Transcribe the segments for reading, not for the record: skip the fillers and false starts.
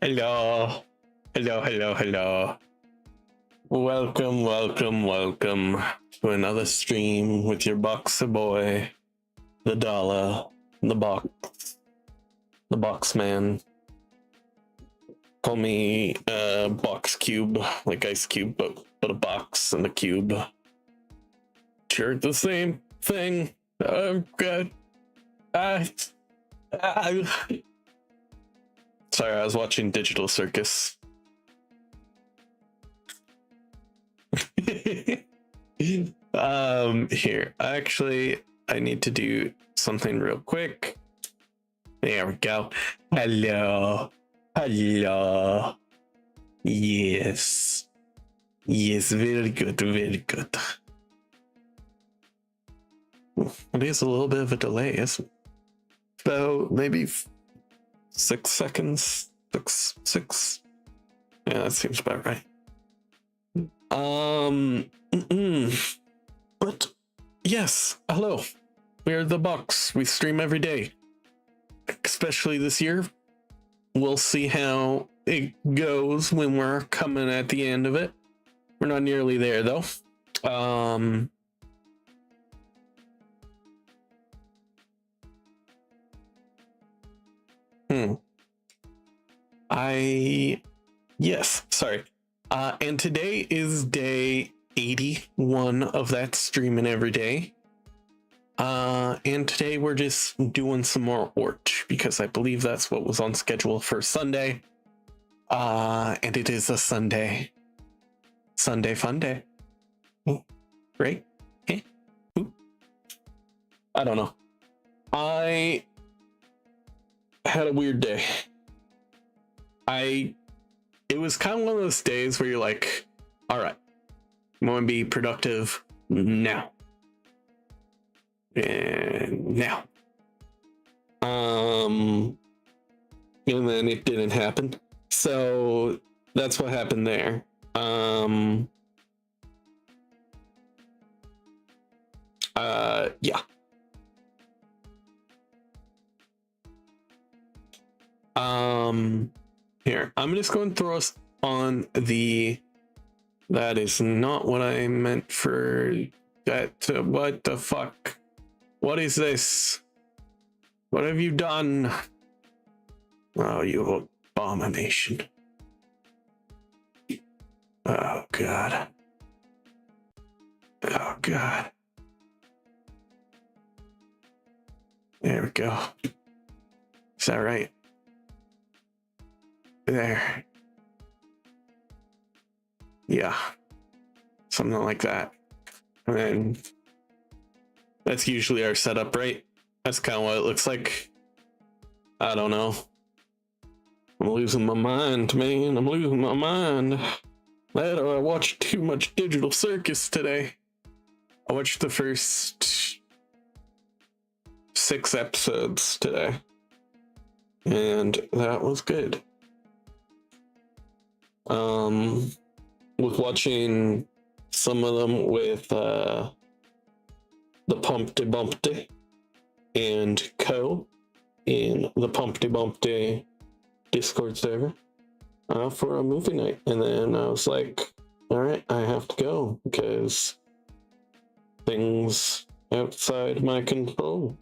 Hello. Hello. Welcome to another stream with your boxer boy, the Dalah, the box man. Call me box cube, like ice cube, but a box and a cube. Sure, the same thing. Good. Sorry, I was watching Digital Circus. Here, actually, I need to do something real quick. There we go. Hello. Yes, very good. It is a little bit of a delay, isn't it? So maybe 6 seconds. Six. Yeah, that seems about right. But yes, hello. We're the Box. We stream every day, especially this year. We'll see how it goes when we're coming at the end of it. We're not nearly there though. Sorry. And today is day 81 of that streaming every day. And today we're just doing some more ORT because I believe that's what was on schedule for Sunday. And it is a Sunday fun day. Great. I don't know. I had a weird day. It was kind of one of those days where you're like, all right, I'm going to be productive now. And now. And then it didn't happen. So that's what happened there. Yeah. Here, I'm just going to throw us on the... That is not what I meant for that. What the fuck? What is this? What have you done? Oh, you abomination. Oh, God. Oh, God. There we go. Is that right? There. Yeah. Something like that. And then that's usually our setup, right? That's kind of what it looks like. I don't know. I'm losing my mind, man. I'm losing my mind. I watched too much Digital Circus today. I watched the first 6 episodes today. And that was good. With watching some of them with the Pumpty Bumpty and Co in the Pumpty Bumpty Discord server for a movie night, and then I was like, all right, I have to go because things outside my control.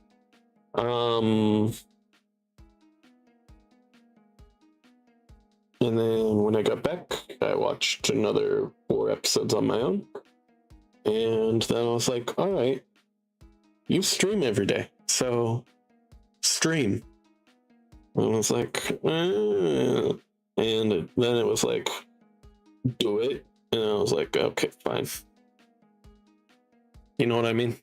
And then when I got back, I watched another 4 episodes on my own. And then I was like, all right, you stream every day, so stream. And I was like, and then it was like, do it. And I was like, okay, fine. You know what I mean?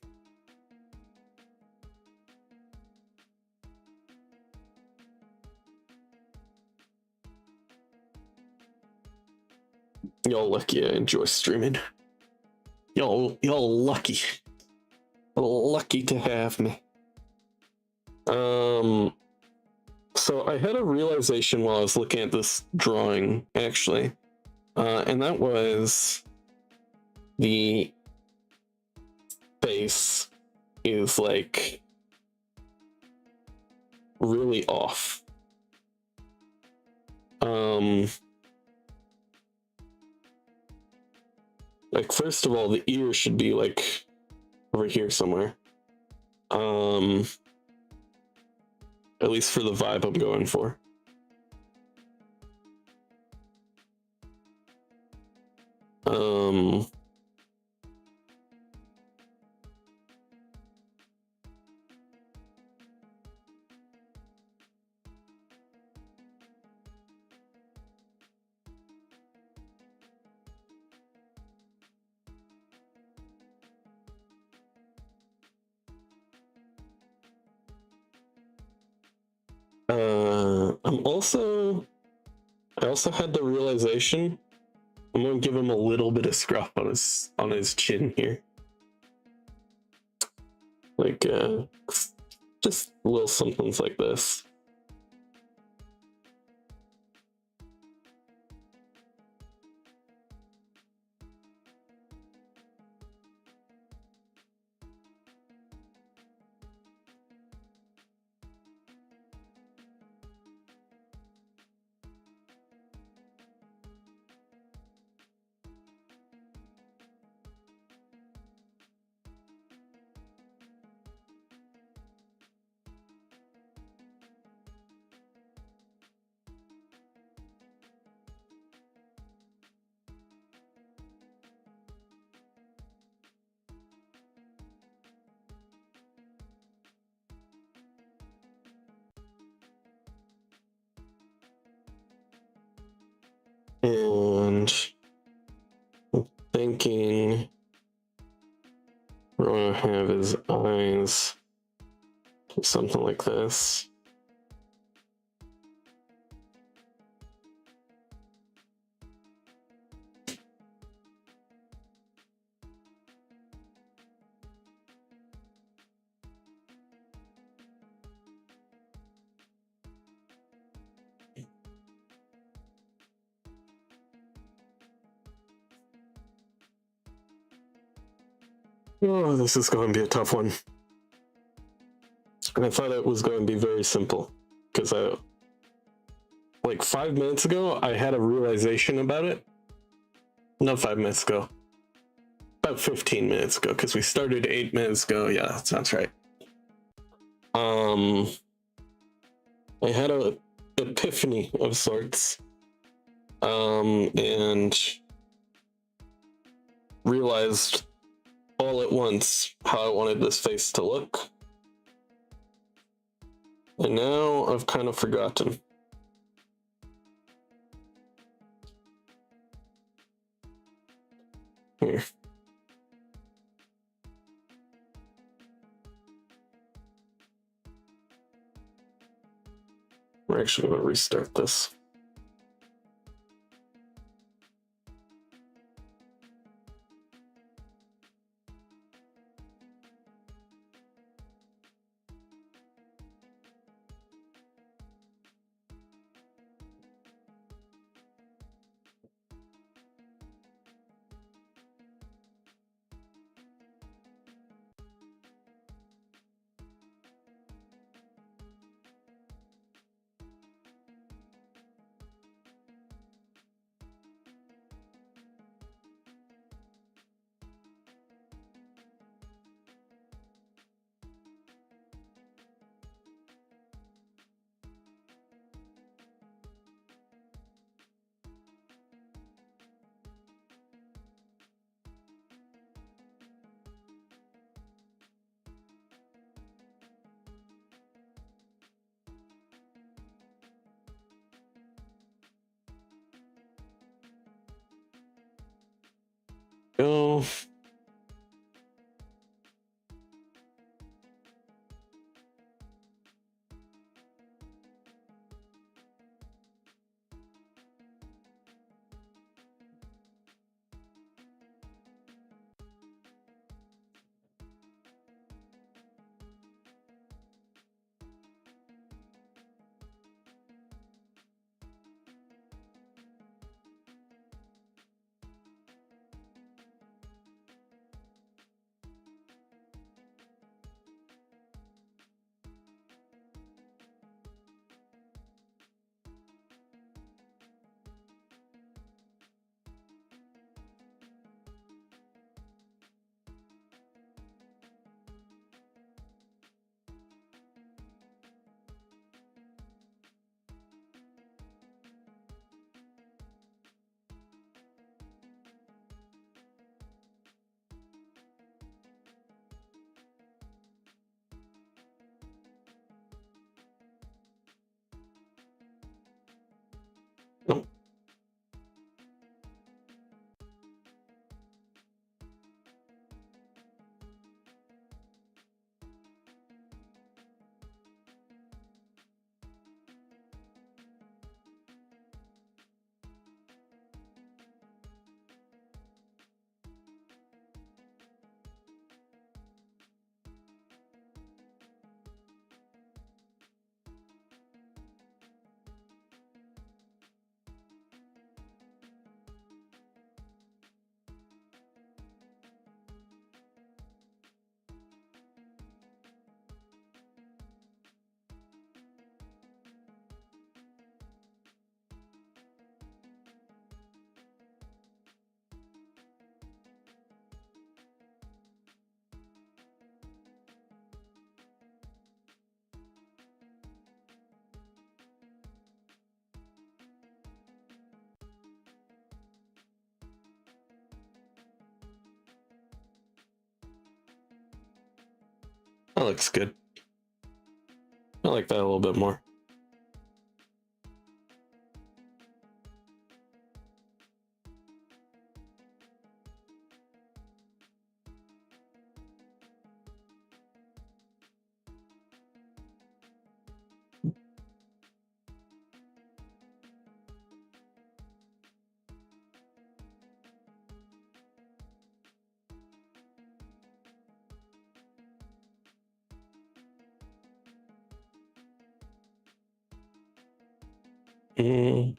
Y'all lucky I enjoy streaming. Y'all lucky. Lucky to have me. So I had a realization while I was looking at this drawing, actually. And that was the face is like really off. Like, first of all, the ear should be like over here somewhere. At least for the vibe I'm going for. I also had the realization I'm gonna give him a little bit of scruff on his chin here. Like just little somethings like this. And I'm thinking we're gonna have his eyes something like this. Oh, this is going to be a tough one. And I thought it was going to be very simple because like 5 minutes ago, I had a realization about it. Not 5 minutes ago, about 15 minutes ago, because we started 8 minutes ago. Yeah, that sounds right. I had a epiphany of sorts, and realized all at once how I wanted this face to look. And now I've kind of forgotten. Here. We're actually going to restart this. Go. Nope. That looks good. I like that a little bit more. Hmm.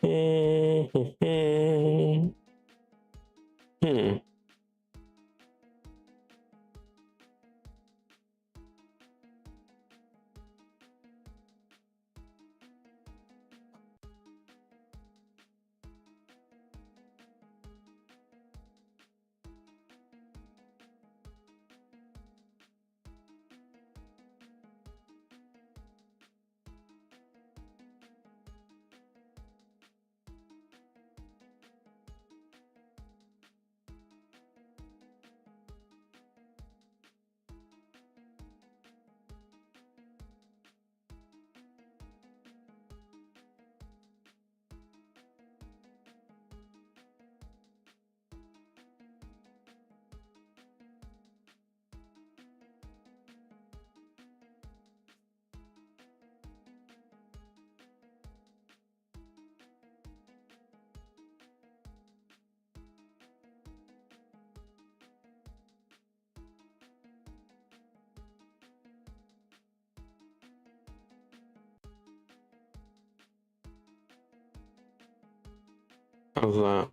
How's that?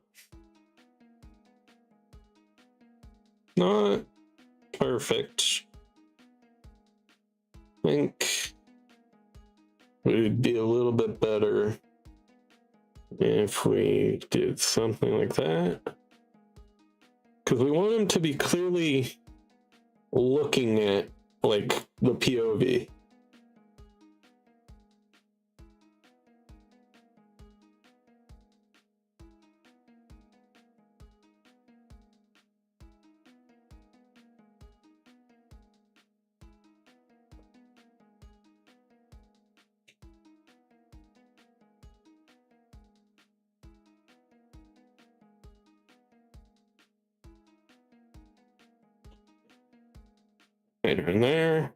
Not perfect. I think it would be a little bit better if we did something like that. Because we want him to be clearly looking at, like, the POV. Right in there.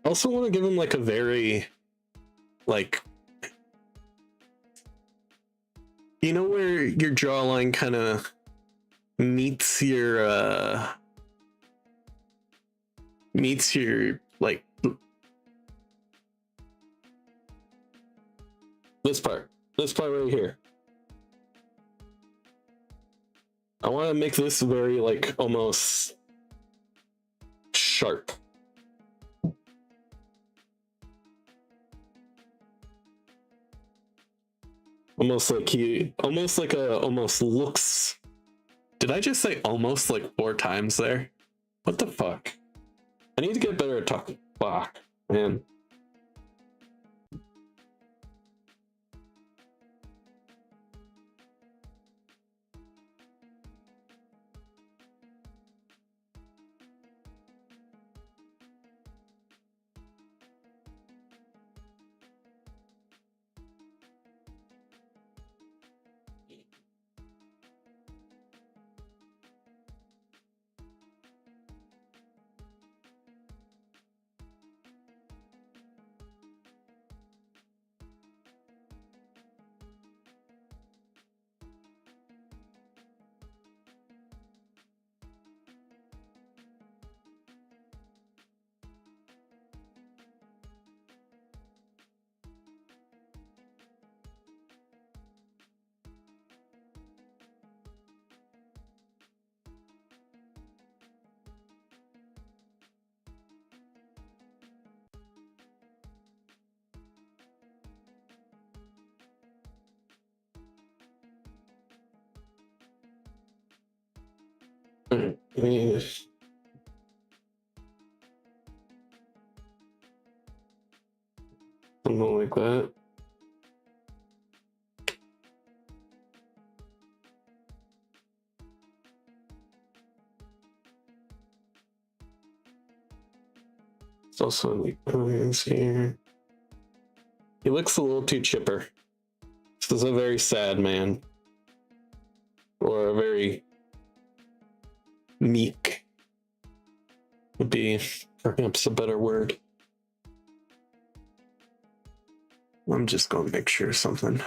also want to give him like a very, like, you know, where your jawline kind of meets your like this part right here. I want to make this very like almost sharp. Almost like he almost looks. Did I just say almost like 4 times there? What the fuck? I need to get better at talking. Fuck, man. Something like that. It's also like here. He looks a little too chipper. This is a very sad man. Or a very meek would be perhaps a better word. I'm just gonna make sure something.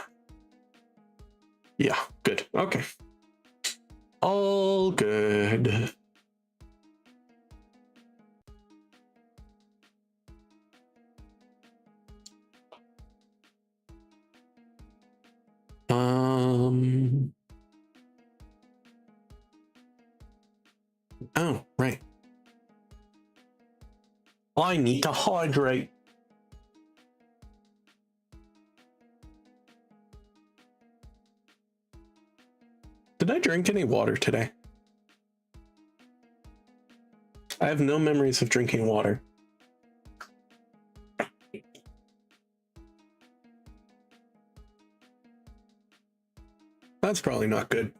Yeah, good. Okay. All good. Oh, right. I need to hydrate. Did I drink any water today? I have no memories of drinking water. That's probably not good.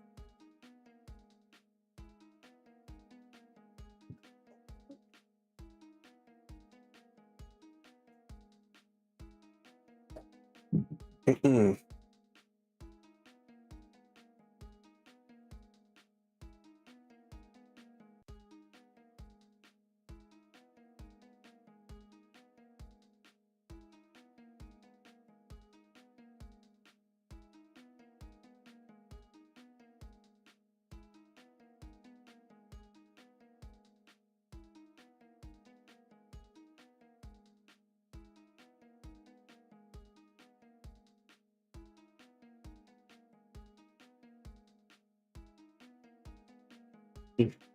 Mm-mm.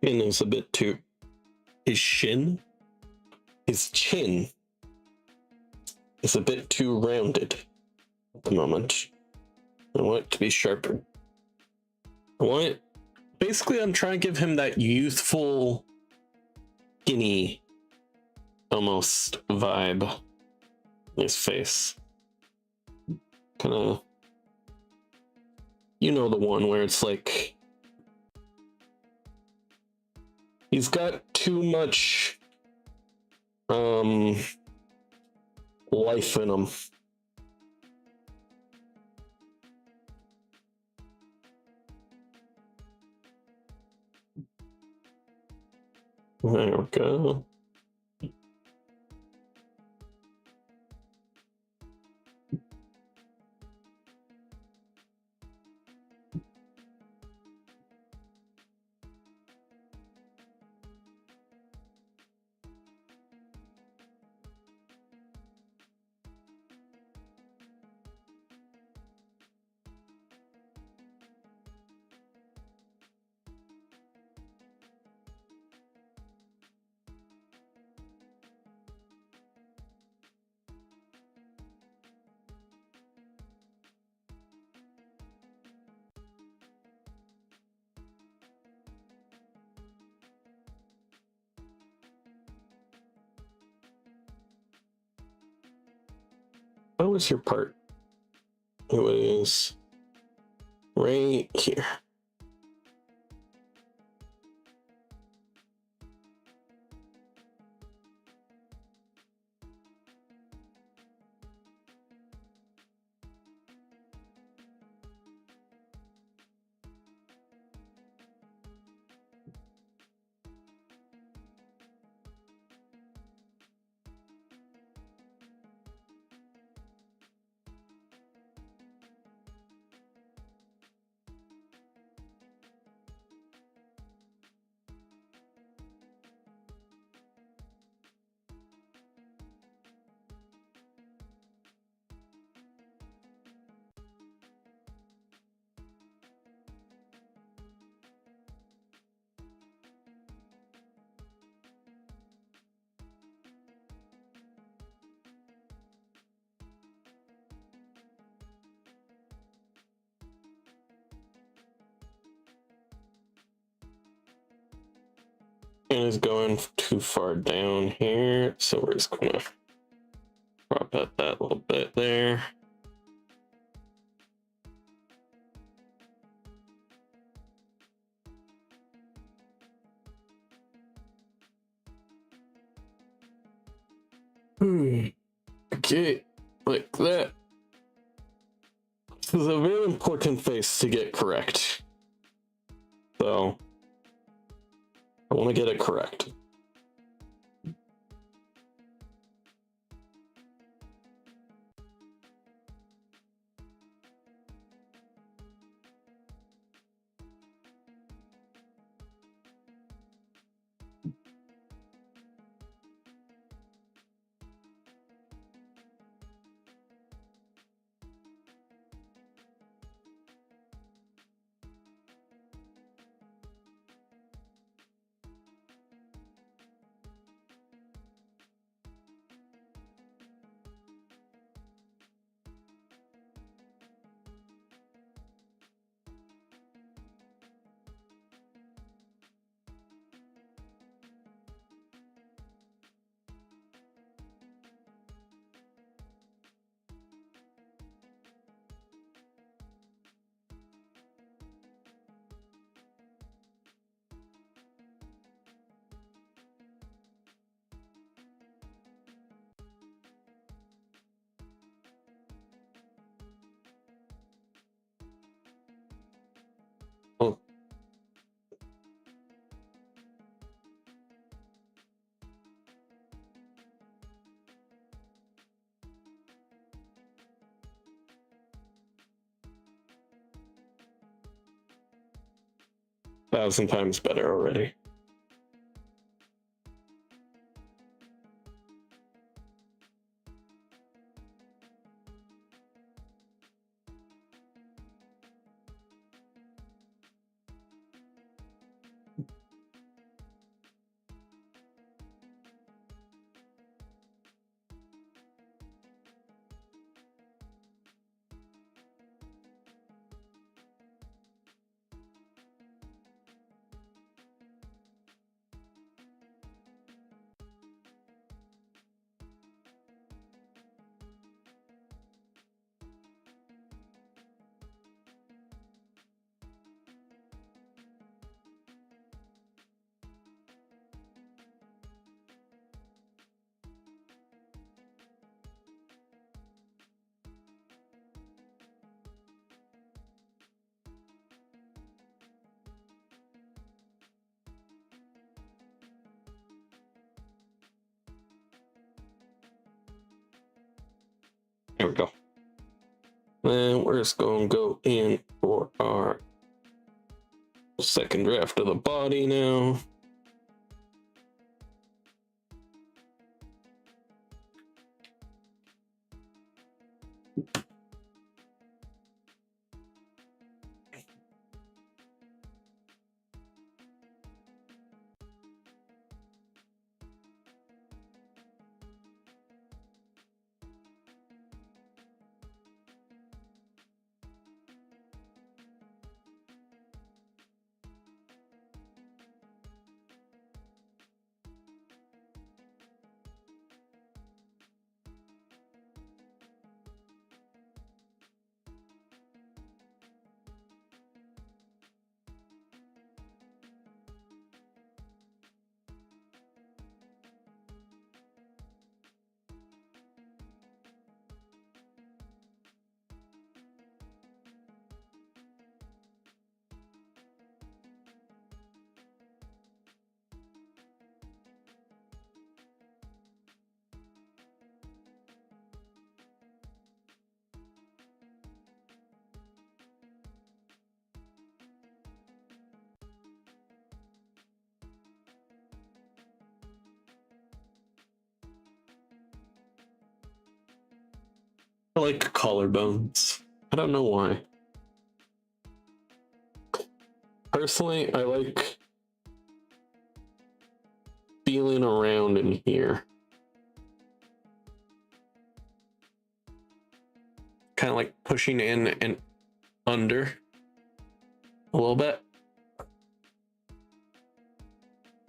Chin is a bit too. His chin is a bit too rounded at the moment. I want it to be sharper. Basically, I'm trying to give him that youthful, skinny, almost vibe in his face. Kind of, you know, the one where it's like he's got too much life in him. There we go. What was your part? It was right here. And it's going too far down here, so we're just gonna prop out that little bit there. Okay, like that. This is a very important face to get correct. So, I want to get it correct. Oh. 1,000 times better already. There we go. Then we're just going to go in for our second draft of the body now. I like collarbones. I don't know why. Personally, I like feeling around in here. Kind of like pushing in and under a little bit.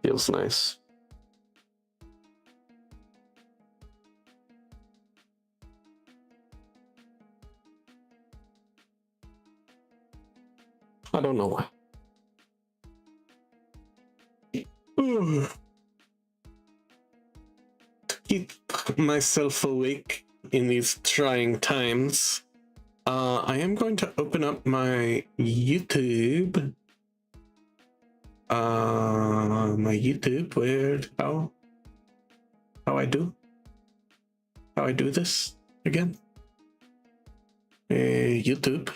Feels nice. I don't know why. Keep myself awake in these trying times. I am going to open up my YouTube. Where how I do this again? YouTube,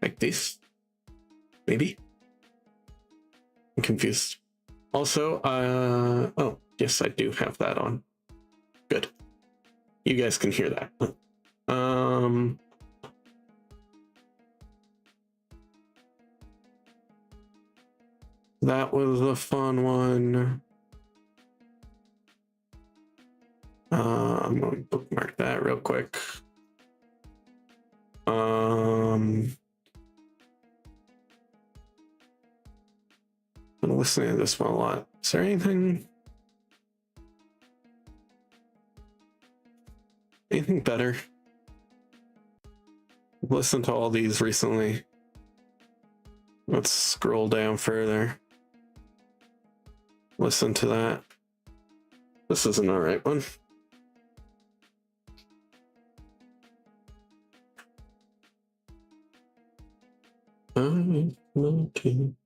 like this, maybe. I'm confused. Also, oh yes, I do have that on. Good. You guys can hear that. That was a fun one. I'm going to bookmark that real quick. I'm listening to this one a lot. Is there anything better? I've listened to all these recently. Let's scroll down further. Listen to that. This is an alright one. I'm looking.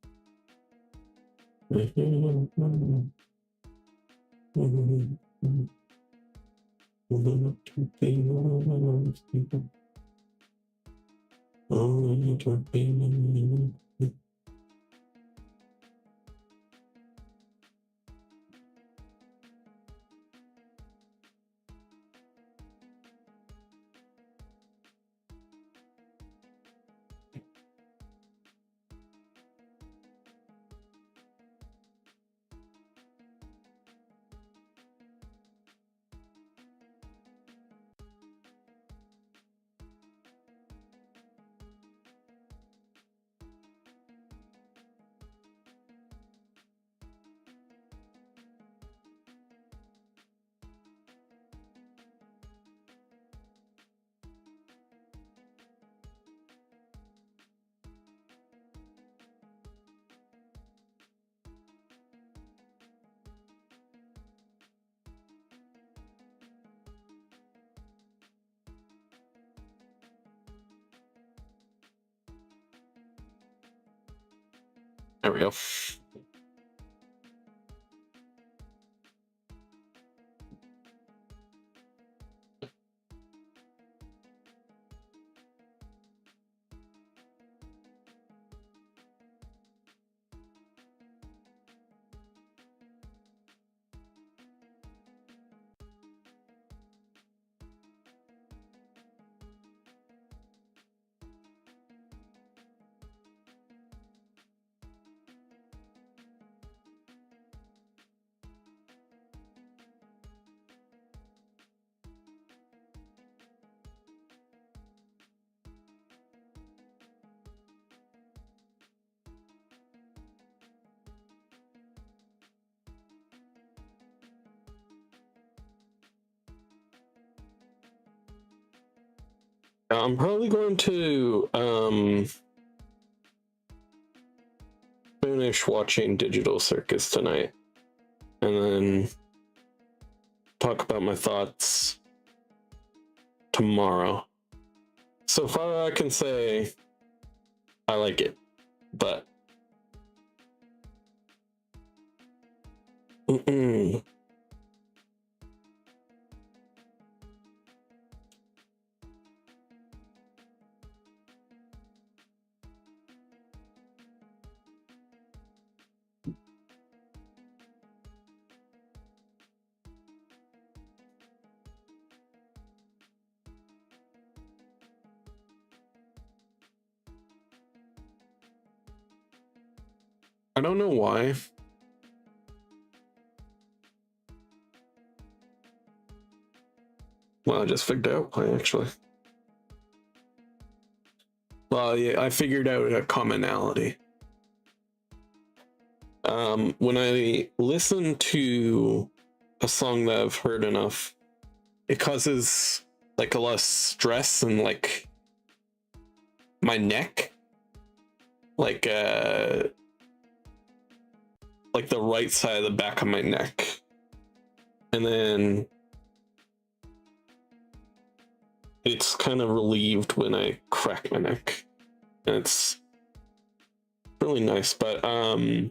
There we go. I'm probably going to finish watching Digital Circus tonight and then talk about my thoughts tomorrow. So far I can say I like it, but I don't know why. Well, I just figured out why, actually. Well, yeah, I figured out a commonality. When I listen to a song that I've heard enough, it causes like a lot of stress in like my neck, like the right side of the back of my neck, and then it's kind of relieved when I crack my neck, and it's really nice. But I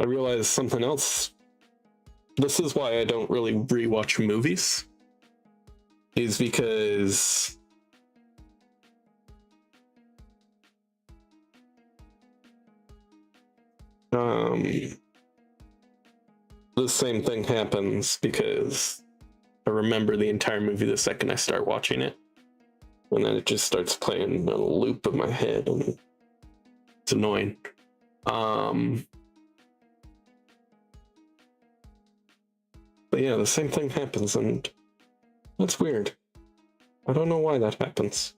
realized something else. This is why I don't really rewatch movies, is because the same thing happens, because I remember the entire movie the second I start watching it, and then it just starts playing on a loop in my head, and it's annoying. But yeah, the same thing happens, and that's weird. I don't know why that happens.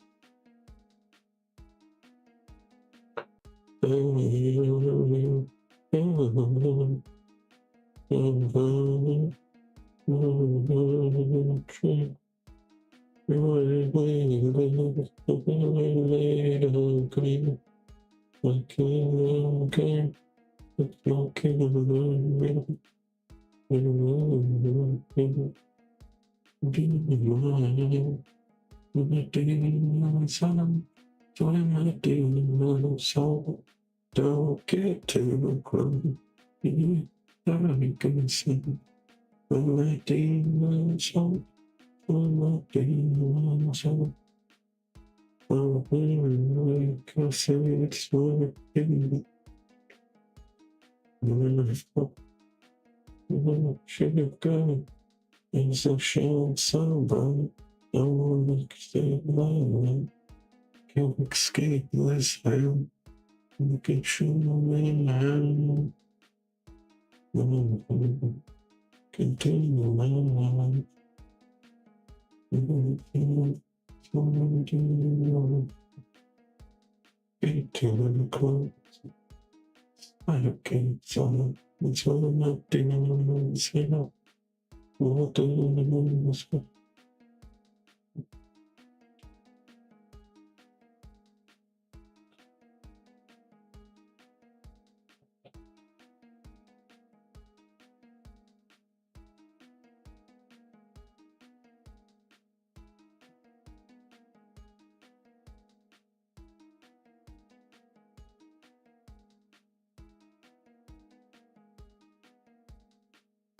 Don't get too close. I can see my demons out. My demons out. Oh, I can see it's working. Should have gone. It's a shame so bright. I wanna stay alive. Can't escape this hell. You can show me now. Continue my life. Get to the close. I can't follow. It's all about demons. What do you say?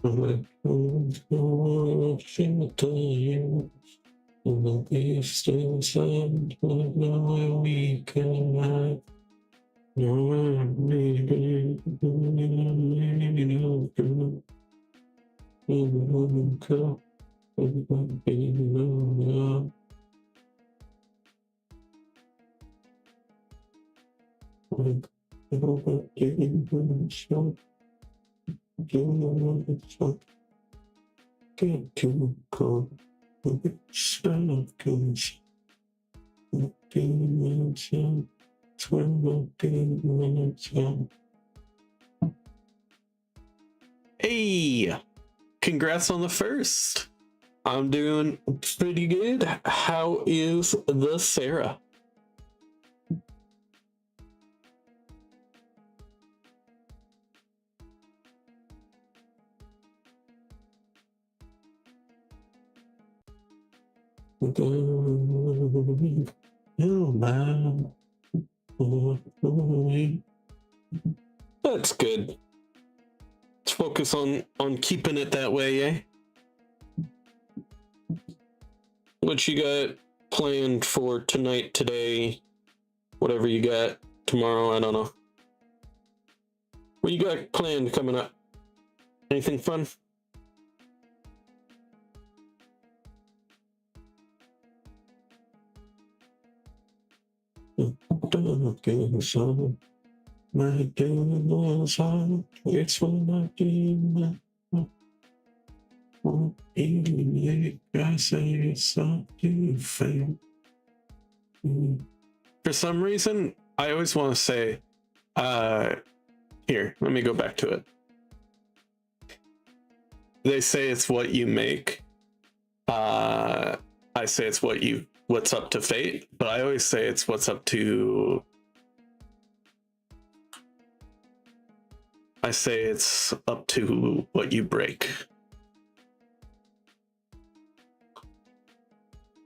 Like, oh, you. Will be still silent, but now we can hide. No, maybe, get too cold. Stop goes. Hey, congrats on the first. I'm doing pretty good. How is the Sarah? That's good. Let's focus on keeping it that way, eh? What you got planned for tonight, today, whatever you got tomorrow? I don't know. What you got planned coming up? Anything fun? My devil's heart, it's when I dream. I say it's something fake. For some reason, I always want to say, here, let me go back to it. They say it's what you make. I say it's what's up to fate, but I always say it's what's up to. I say it's up to what you break.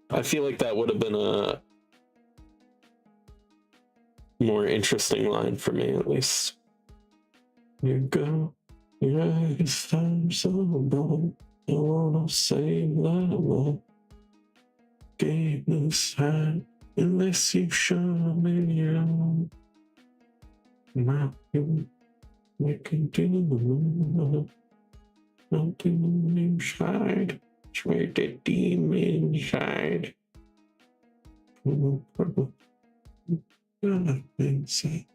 I feel like that would have been a more interesting line for me, at least. You go, your eyes time so bright. I wanna say that gave no sign unless you show me your own. My you can do something inside. Try the demon inside.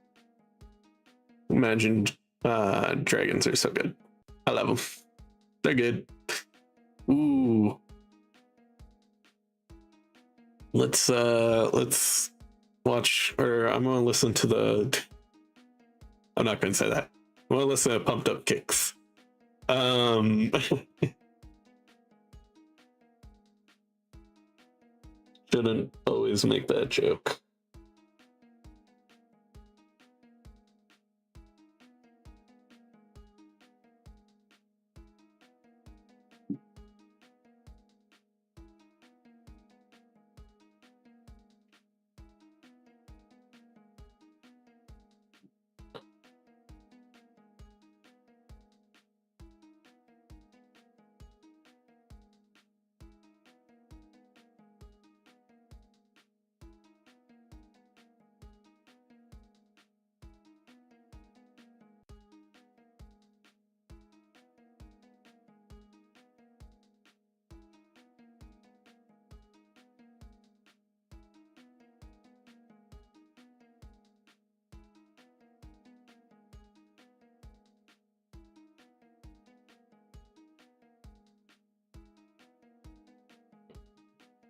Imagine dragons are so good. I love them. They're good. Ooh. Let's watch, or I'm gonna listen to the. I'm not gonna say that. I'm gonna listen to Pumped Up Kicks. Shouldn't always make that joke.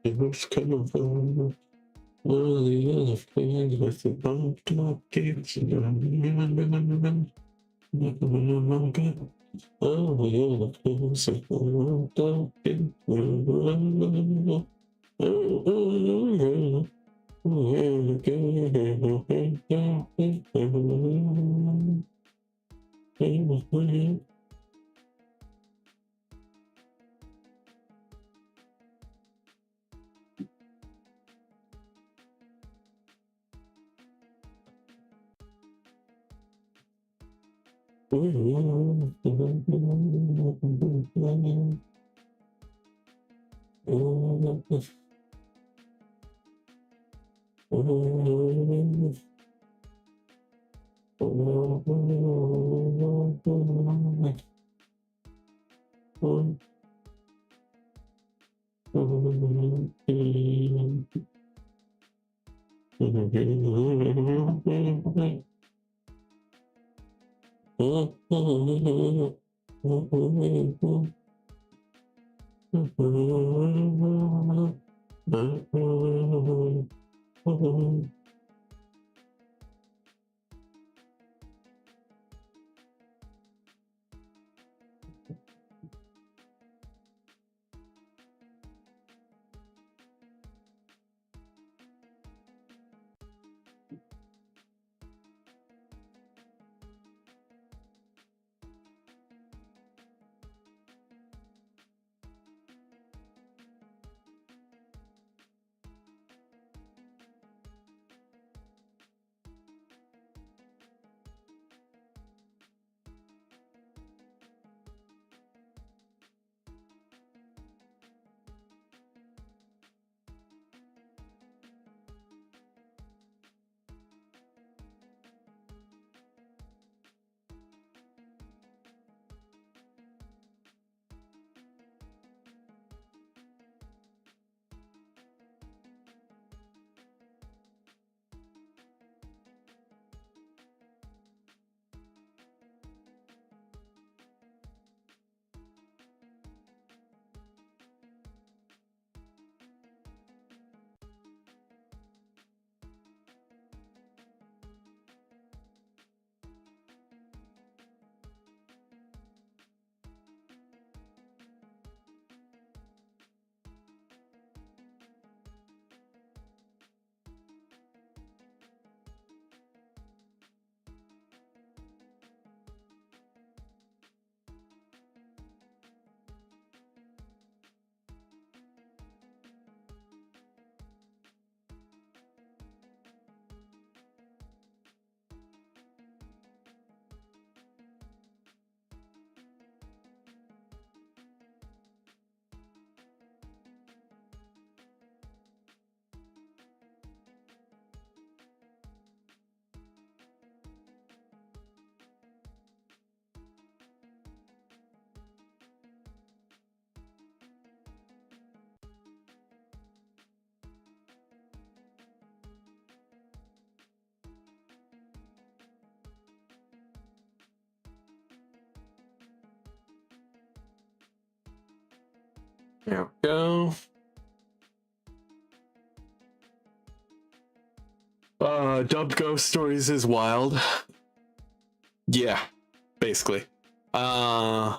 It was coming from one of the other things with the bumped up kids. Oh, the other things with the bumped up kids. There we go. Dubbed Ghost Stories is wild. Yeah, basically. Yeah.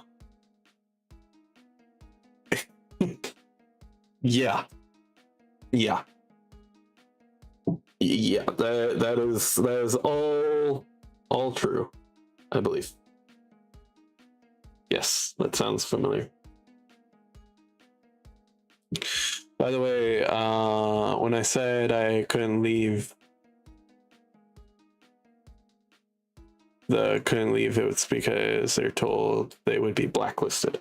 Yeah. Yeah, that is all true, I believe. Yes, that sounds familiar. By the way, when I said I couldn't leave it was because they're told they would be blacklisted.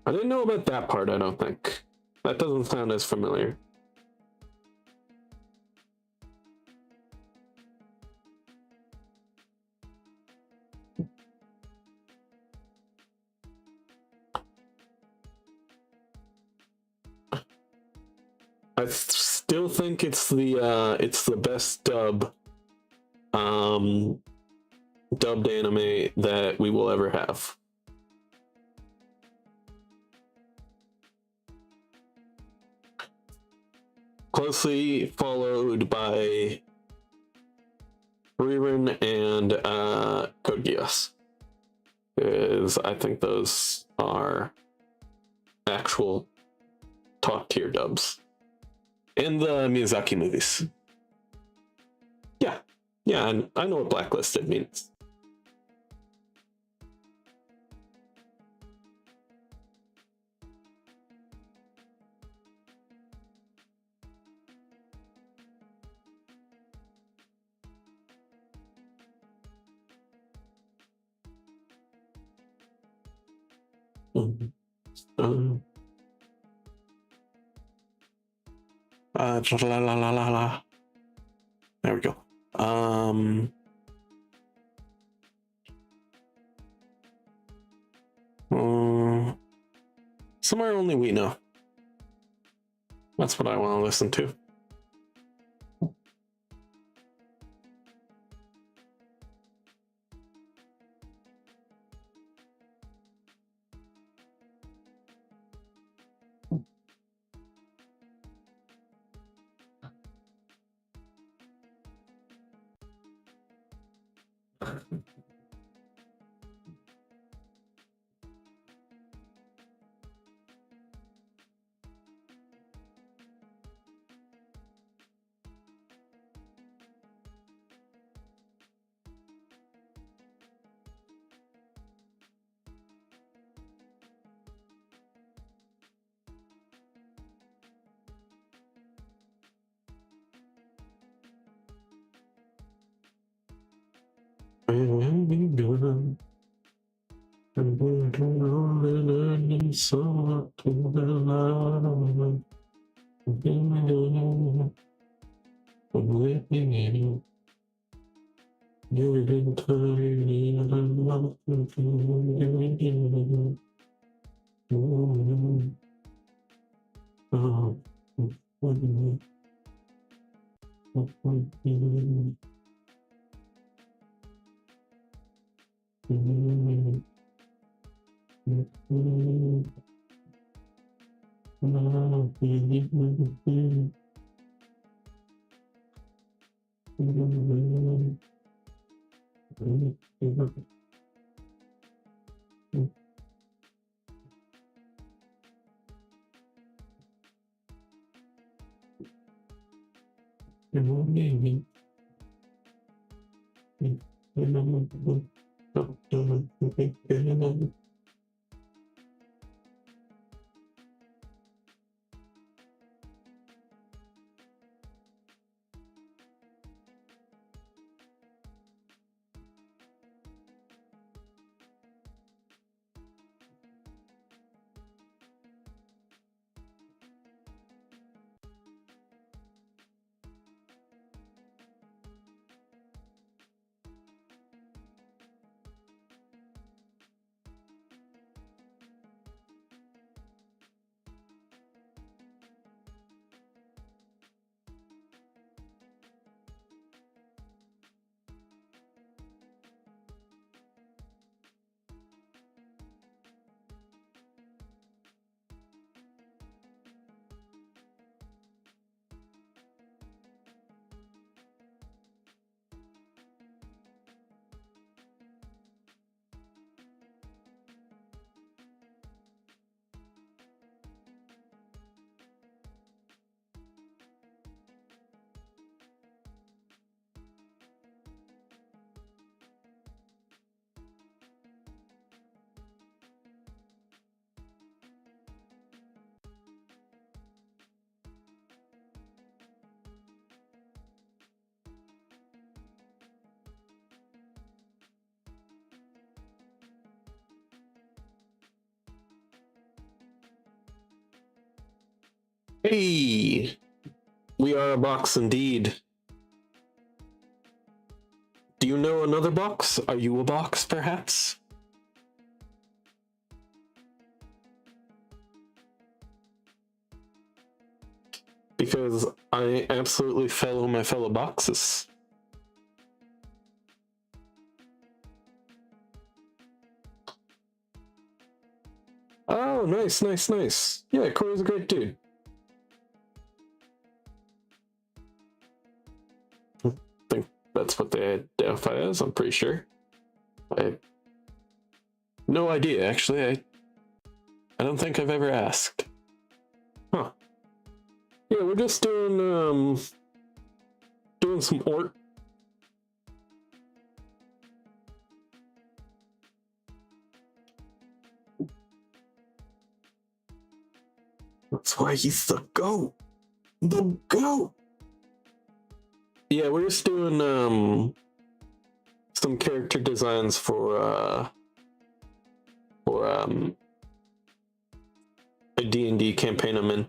I didn't know about that part, I don't think. That doesn't sound as familiar. I still think it's the best dubbed anime that we will ever have. Closely followed by Rerun and Code Geass, because I think those are actual top tier dubs. And the Miyazaki movies. Yeah, and I know what blacklisted means. There we go. Somewhere only we know. That's what I want to listen to. Hey, we are a box indeed. Do you know another box? Are you a box, perhaps? Because I absolutely follow my fellow boxes. Oh, nice, nice, nice. Yeah, Corey's a great dude. I think that's what they identify as, I'm pretty sure. I have no idea, actually. I don't think I've ever asked. Huh. Yeah, we're just doing some ORT. That's why he's the GOAT. The GOAT. Yeah, we're just doing some character designs for a D&D campaign I'm in.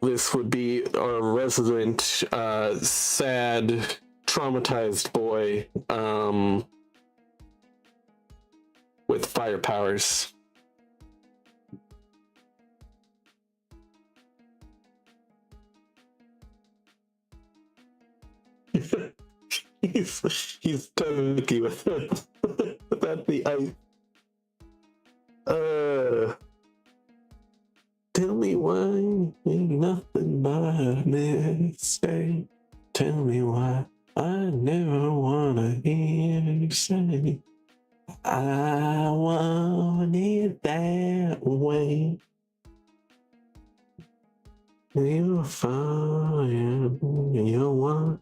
This would be our resident sad, traumatized boy with fire powers. he's tokey with it. Without the ice. Tell me why ain't nothing but a mistake. Tell me why I never wanna hear you say I want it that way. You're fire, you're one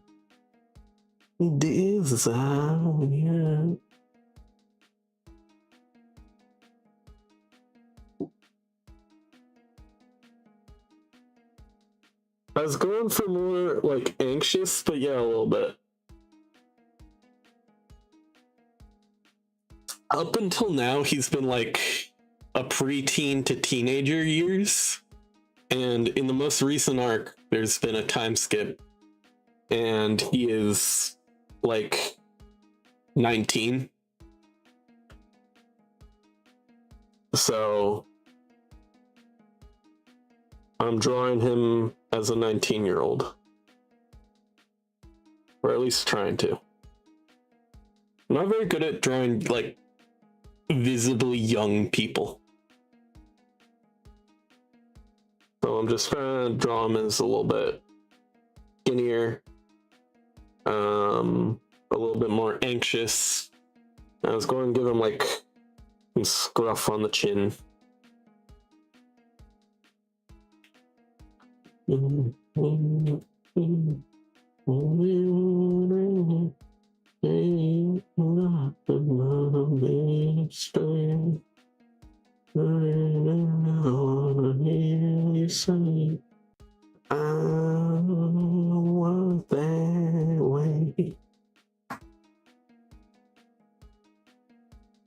desire. I was going for more like anxious, but yeah, a little bit. Up until now, he's been like a preteen to teenager years. And in the most recent arc, there's been a time skip. And he is like 19. So I'm drawing him as a 19-year-old. Or at least trying to. I'm not very good at drawing like visibly young people. So I'm just trying to draw him as a little bit skinnier, a little bit more anxious. I was going to give him like some scruff on the chin. I was that way.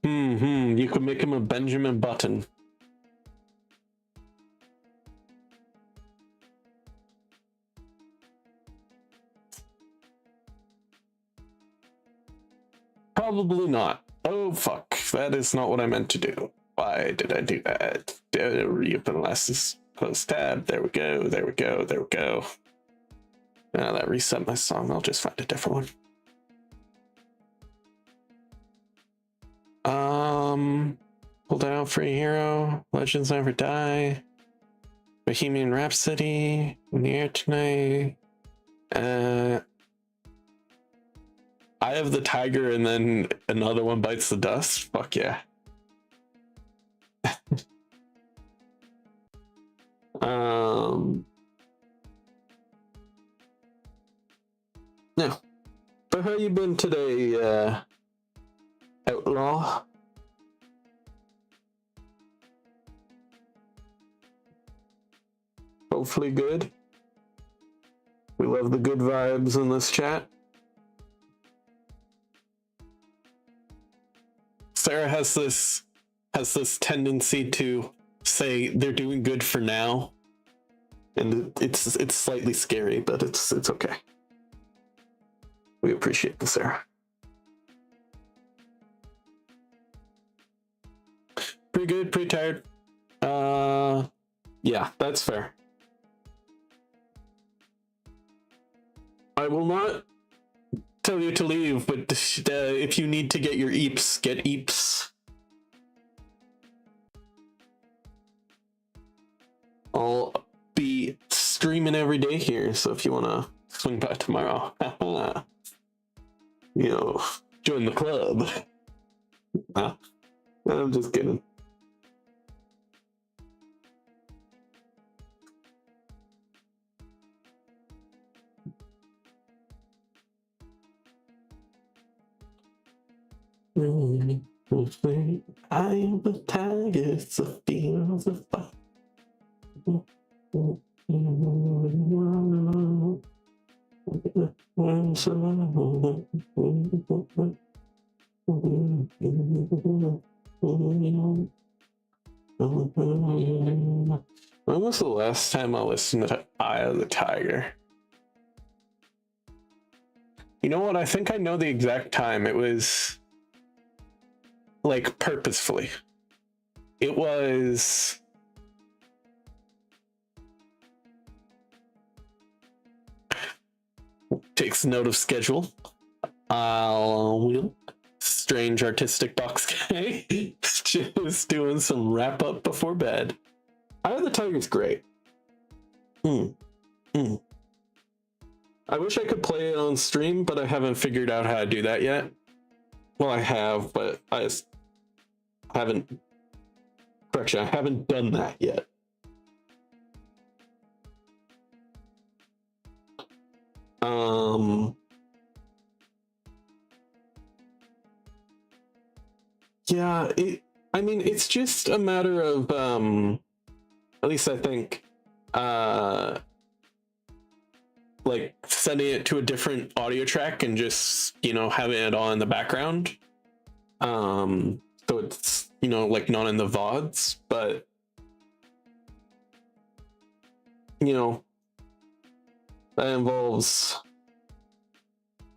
You could make him a Benjamin Button. Probably not. Oh fuck, that is not what I meant to do. Why did I do that? Reopen last close tab. There we go, there we go, there we go. Now that reset my song, I'll just find a different one. Hold out for a hero. Legends never die. Bohemian Rhapsody. In the air tonight. Eye of the Tiger, and then another one bites the dust. Fuck yeah. Now, so how you been today, Outlaw? Hopefully good. We love the good vibes in this chat. Sarah has this has this tendency to say they're doing good for now, and it's slightly scary, but it's okay. We appreciate the Sarah. Pretty good, pretty tired. Yeah, that's fair. I will not tell you to leave, but if you need to get your eeps, get eeps. I'll be streaming every day here, so if you want to swing by tomorrow, you know, join the club. I'm just kidding. I am the tiger, the fields of fire. When was the last time I listened to Eye of the Tiger? You know what? I think I know the exact time. It was like purposefully. It was takes note of schedule. Strange artistic box guy just doing some wrap up before bed. Eye of the Tiger's great. I wish I could play it on stream, but I haven't figured out how to do that yet. Well, I have, but I just haven't. Correction, I haven't done that yet. Yeah, I mean, it's just a matter of, at least I think, like sending it to a different audio track and just, you know, having it on in the background. So it's, you know, like not in the VODs, but, you know, that involves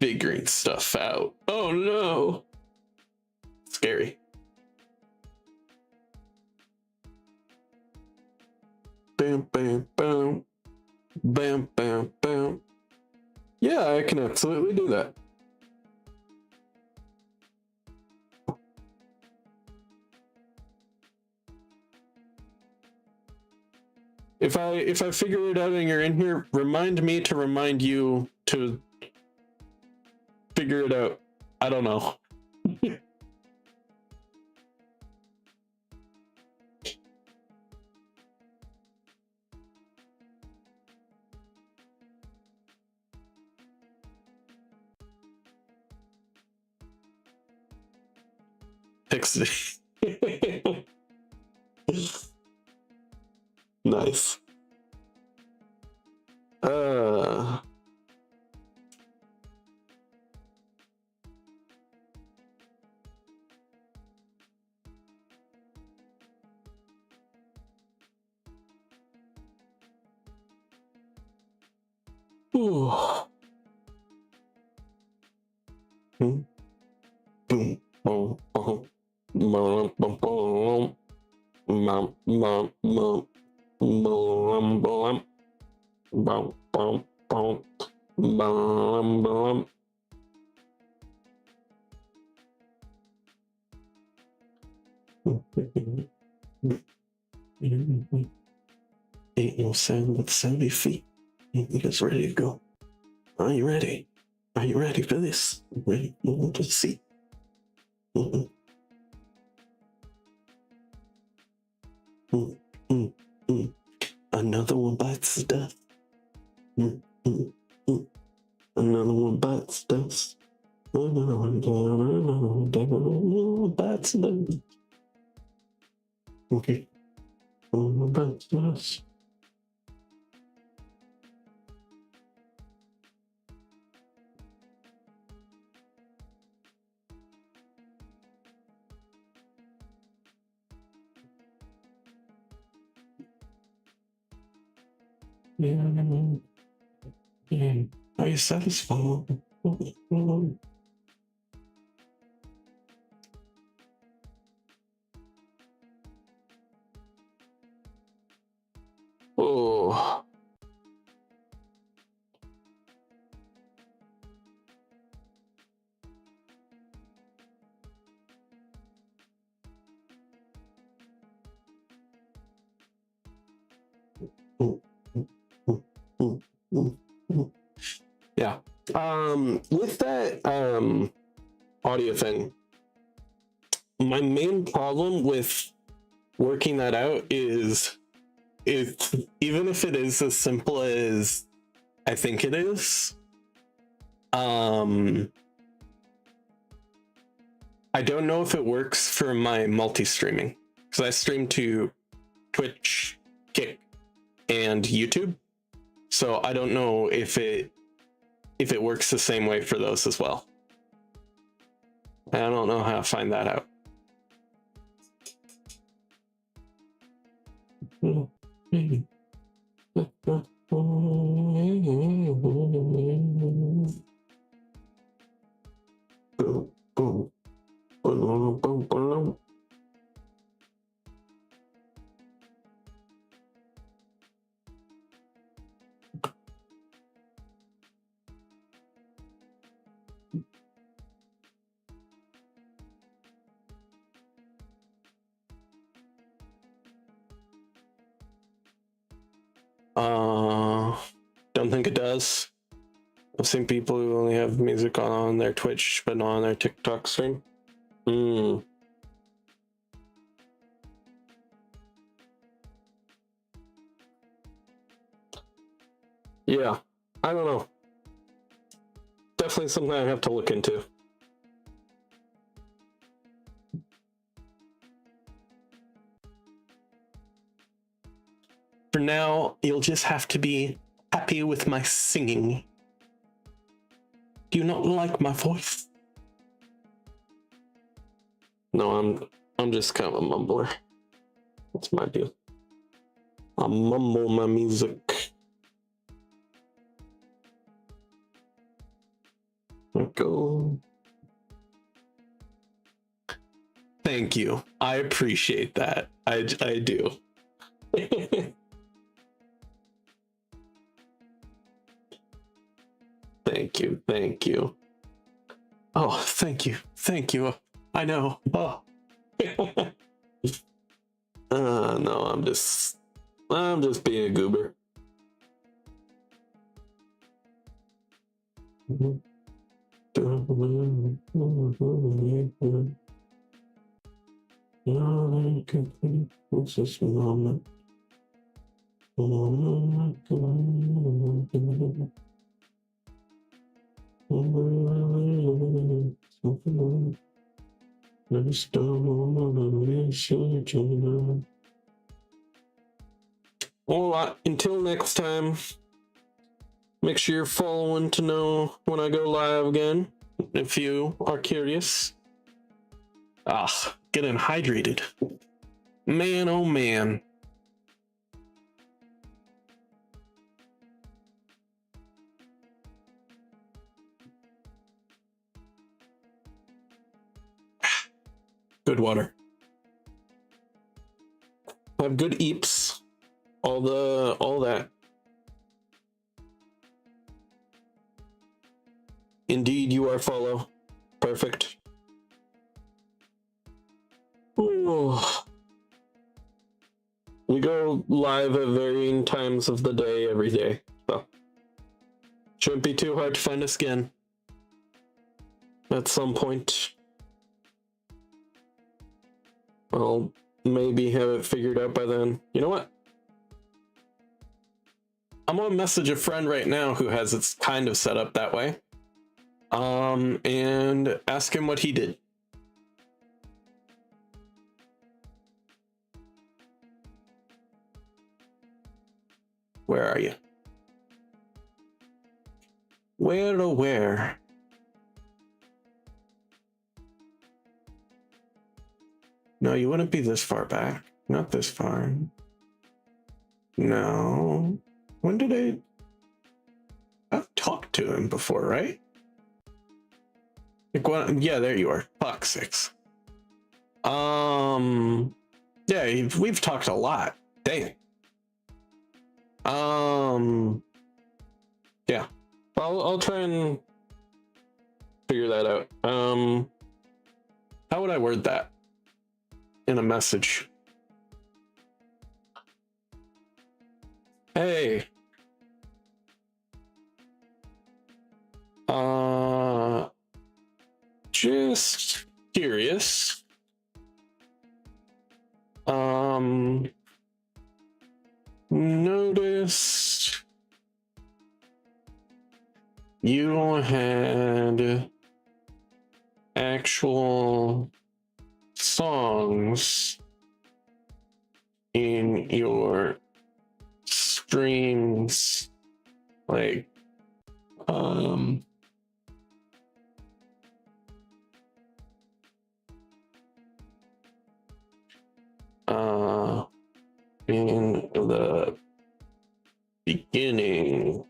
figuring stuff out. Oh no! Scary. Bam, bam, bam. Bam, bam, bam. Yeah, I can absolutely do that. If I figure it out and you're in here, remind me to remind you to figure it out. I don't know. Fix it. Nice. Ooh. Boom. Boom. Oh, oh. Boom, boom, boom. Boom, boom, boom. Boom, boom. Boom, boom, boom. Boom, boom. Ain't no sound but the sound of your feet. You guys ready to go? Are you ready? Are you ready for this? Ready? Move on to the seat. Another one bites the dust. Another one bites the dust. Another one bites the dust. Okay. Bites the dust. Are you satisfied? Oh. Yeah. With that audio thing, my main problem with working that out is even if it is as simple as I think it is, I don't know if it works for my multi-streaming, because I stream to Twitch, Kick, and YouTube. So I don't know if it works the same way for those as well. I don't know how to find that out. Don't think it does. I've seen people who only have music on their Twitch but not on their TikTok stream. Yeah, I don't know. Definitely something I have to look into. For now, you'll just have to be happy with my singing. Do you not like my voice? No, I'm just kind of a mumbler. That's my deal. I mumble my music. There we go. Thank you. I appreciate that. I do. Thank you. Thank you. Oh, thank you. Thank you. I know. Oh. No, I'm just being a goober. What's this moment? Well, until next time, make sure you're following to know when I go live again, if you are curious. Getting hydrated. Man, oh man. Good water. Have good eeps. All that. Indeed, you are follow. Perfect. Ooh. We go live at varying times of the day every day, so shouldn't be too hard to find us again at some point. I'll maybe have it figured out by then. You know what? I'm gonna message a friend right now who has it kind of set up that way, and ask him what he did. Where are you? Where to where? No, you wouldn't be this far back. Not this far. No. when did I've talked to him before, right? Like, what? Yeah, there you are. Fuck, 6. Yeah, we've talked a lot. Damn. Yeah. I'll try and figure that out. How would I word that in a message? Hey. Just curious. Noticed you had actual songs in your streams, like in the beginning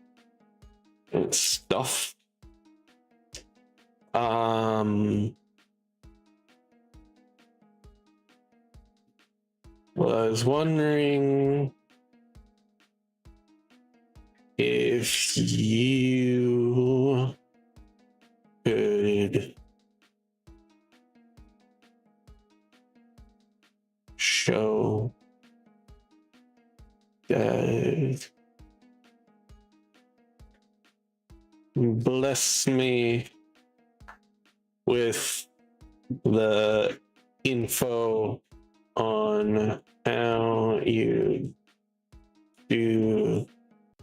and stuff. Was wondering if you could show that, bless me with the info on how you do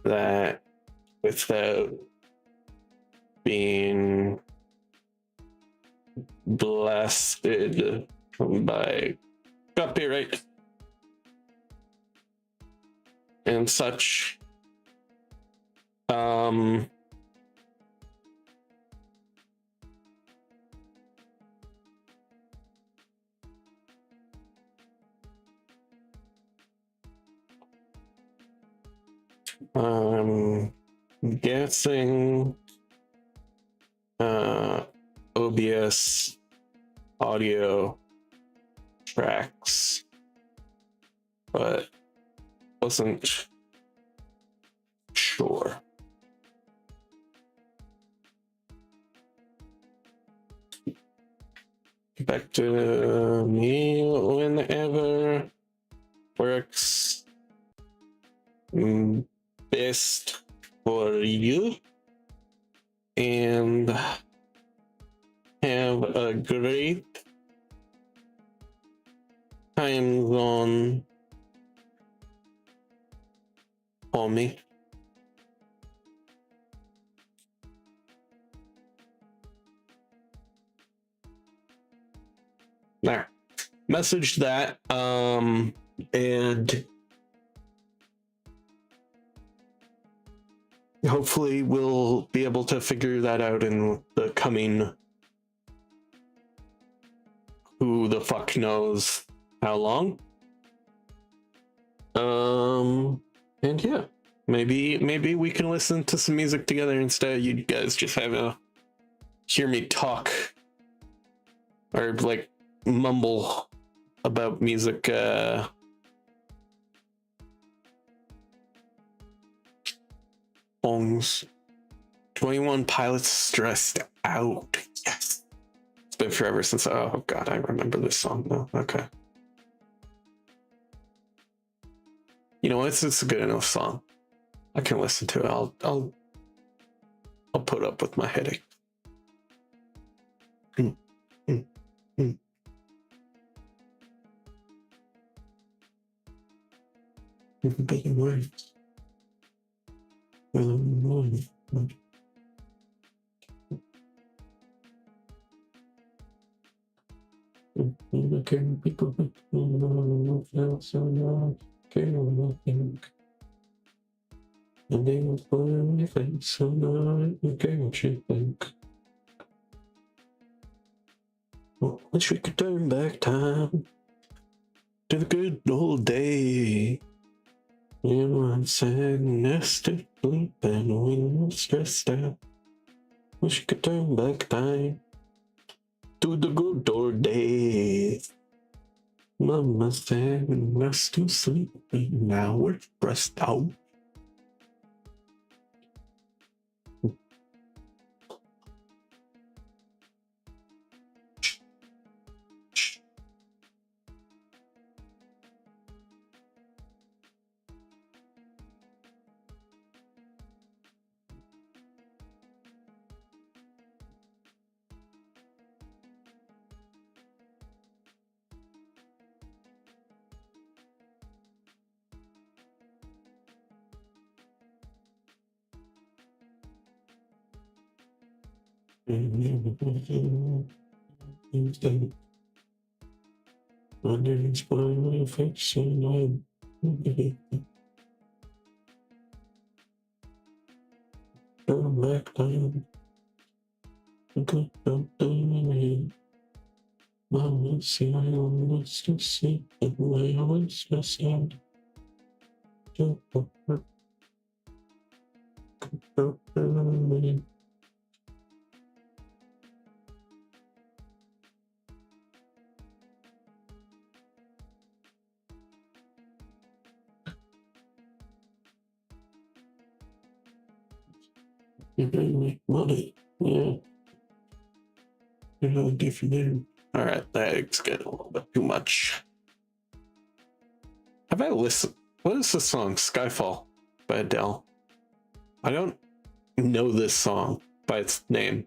that without being blasted by copyright and such. I'm guessing OBS audio tracks, but wasn't sure. Back to me whenever works best for you, and have a great time zone, homie. There, message that, and hopefully we'll be able to figure that out in the coming, who the fuck knows how long. And yeah, maybe we can listen to some music together instead. You guys just hear me talk or like mumble about music. Songs. 21 Pilots, Stressed Out. Yes. It's been forever since. Oh god, I remember this song now. Okay. You know, it's a good enough song. I can listen to it. I'll put up with my headache. Big words. People and they will put on your face, so now I care what you think. Well, wish we could turn back time to the good old day Everyone said nested sleep and we were stressed out. Wish you could turn back time to the good old days. Mama said us to sleep and now we're stressed out. Underneath my affection, turn back time. Good old Mama said I was to sleep and I was stressed out. You can make money. Yeah. You know, different. Alright, that's getting a little bit too much. Have I listened? What is the song? Skyfall by Adele. I don't know this song by its name.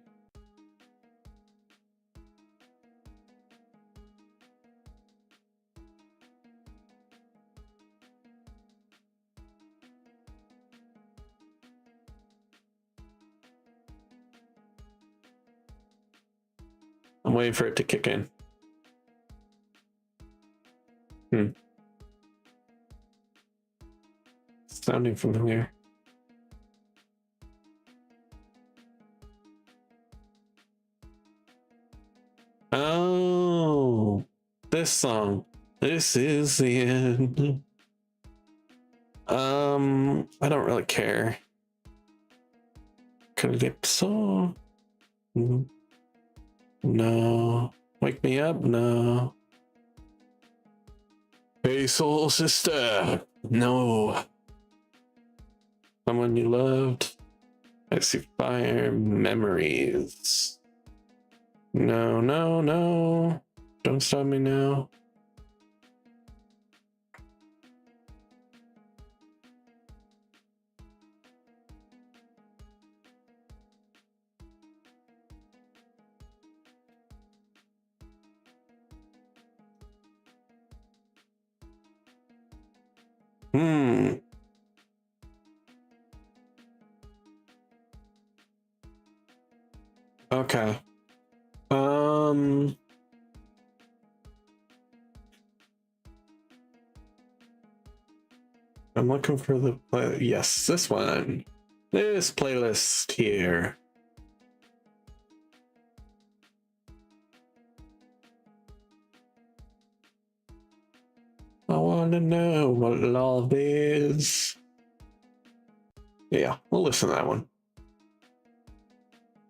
I'm waiting for it to kick in. Sounding familiar. Oh, this song. This is the end. I don't really care. Calypso? No. Wake me up? No. Hey, soul sister. No. Someone you loved. I see fire memories. No, no, no. Don't stop me now. Okay. I'm looking for the play. Yes, this one. This playlist here. I want to know what love is. Yeah, we'll listen to that one.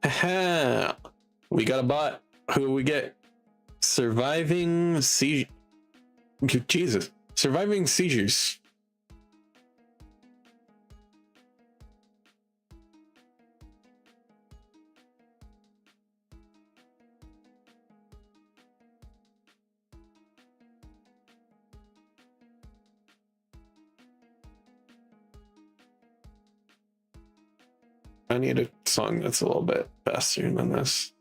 Haha. We got a bot. Who do we get? Surviving seizure. Jesus. Surviving seizures. I need a song that's a little bit faster than this.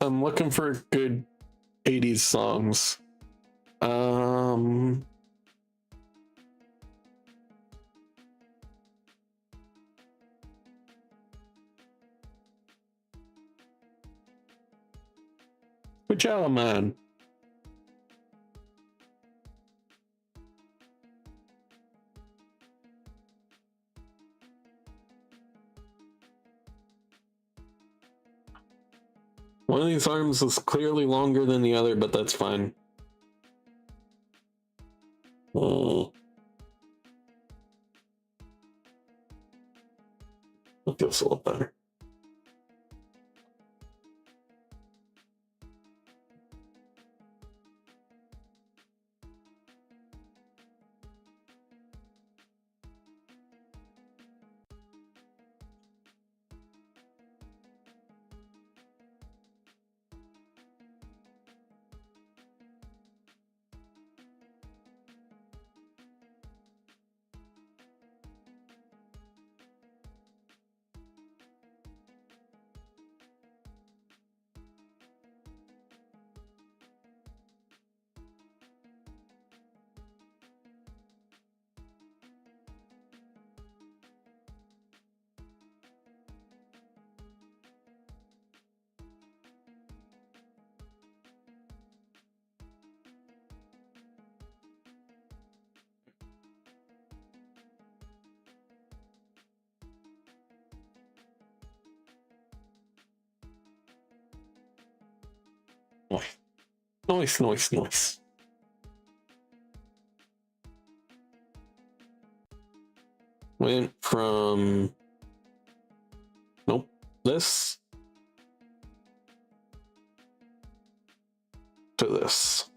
I'm looking for good 80s songs. Pajama Man. One of these arms is clearly longer than the other, but that's fine. Oh. That feels a little better. Nice, nice, nice. Went from... Nope. This to this.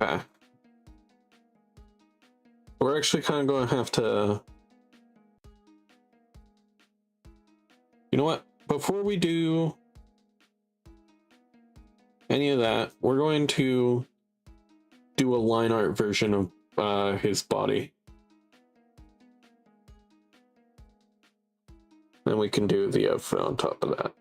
Okay. We're actually kind of going to have to... You know what? Before we do any of that, we're going to do a line art version of his body. Then we can do the outfit on top of that.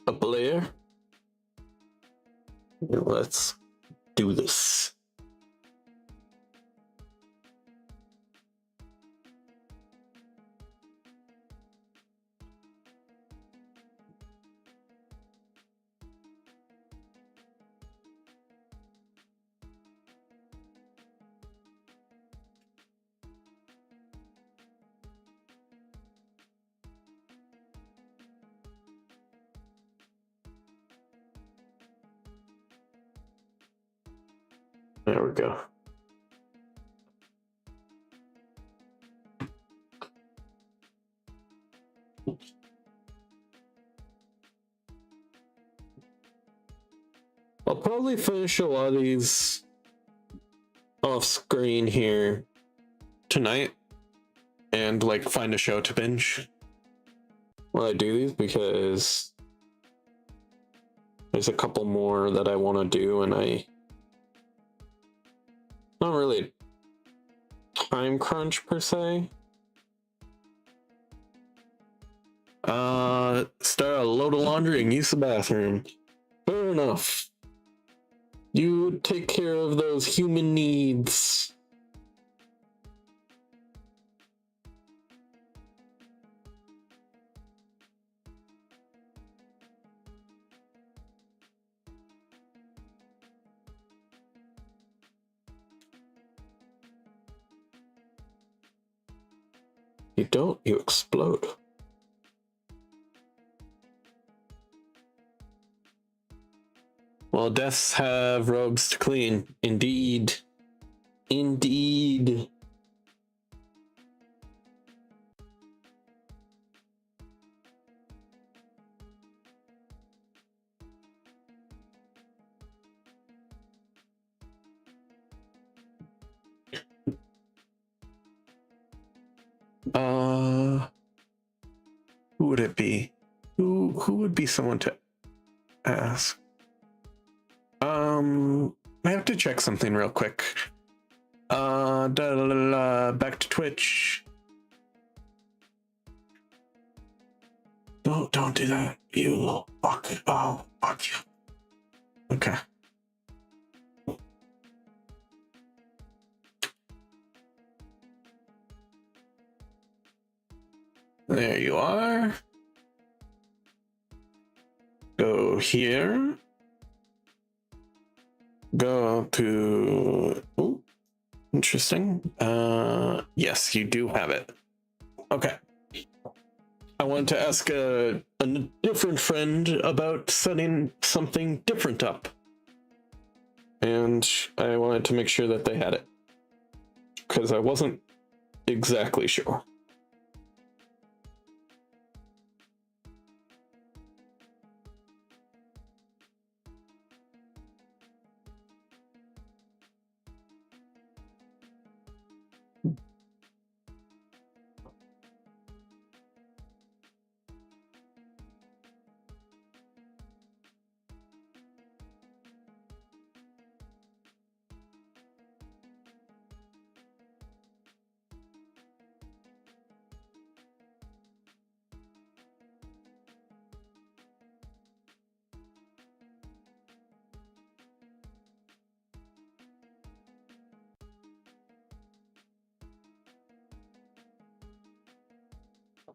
A Blair. Let's do this. There we go. I'll probably finish a lot of these off screen here tonight and like find a show to binge while I do these, because there's a couple more that I want to do and I not really time crunch per se. Start a load of laundry and use the bathroom. Fair enough. You take care of those human needs. You don't, you explode. Well, deaths have robes to clean. Indeed. Indeed. Who would it be? Who would be someone to ask? I have to check something real quick. Back to Twitch. Don't do that. You little fuck. Oh, fuck you. Okay. There you are. Go here. Go to... Oh, interesting. Yes, you do have it. Okay. I wanted to ask a different friend about setting something different up. And I wanted to make sure that they had it. Because I wasn't exactly sure.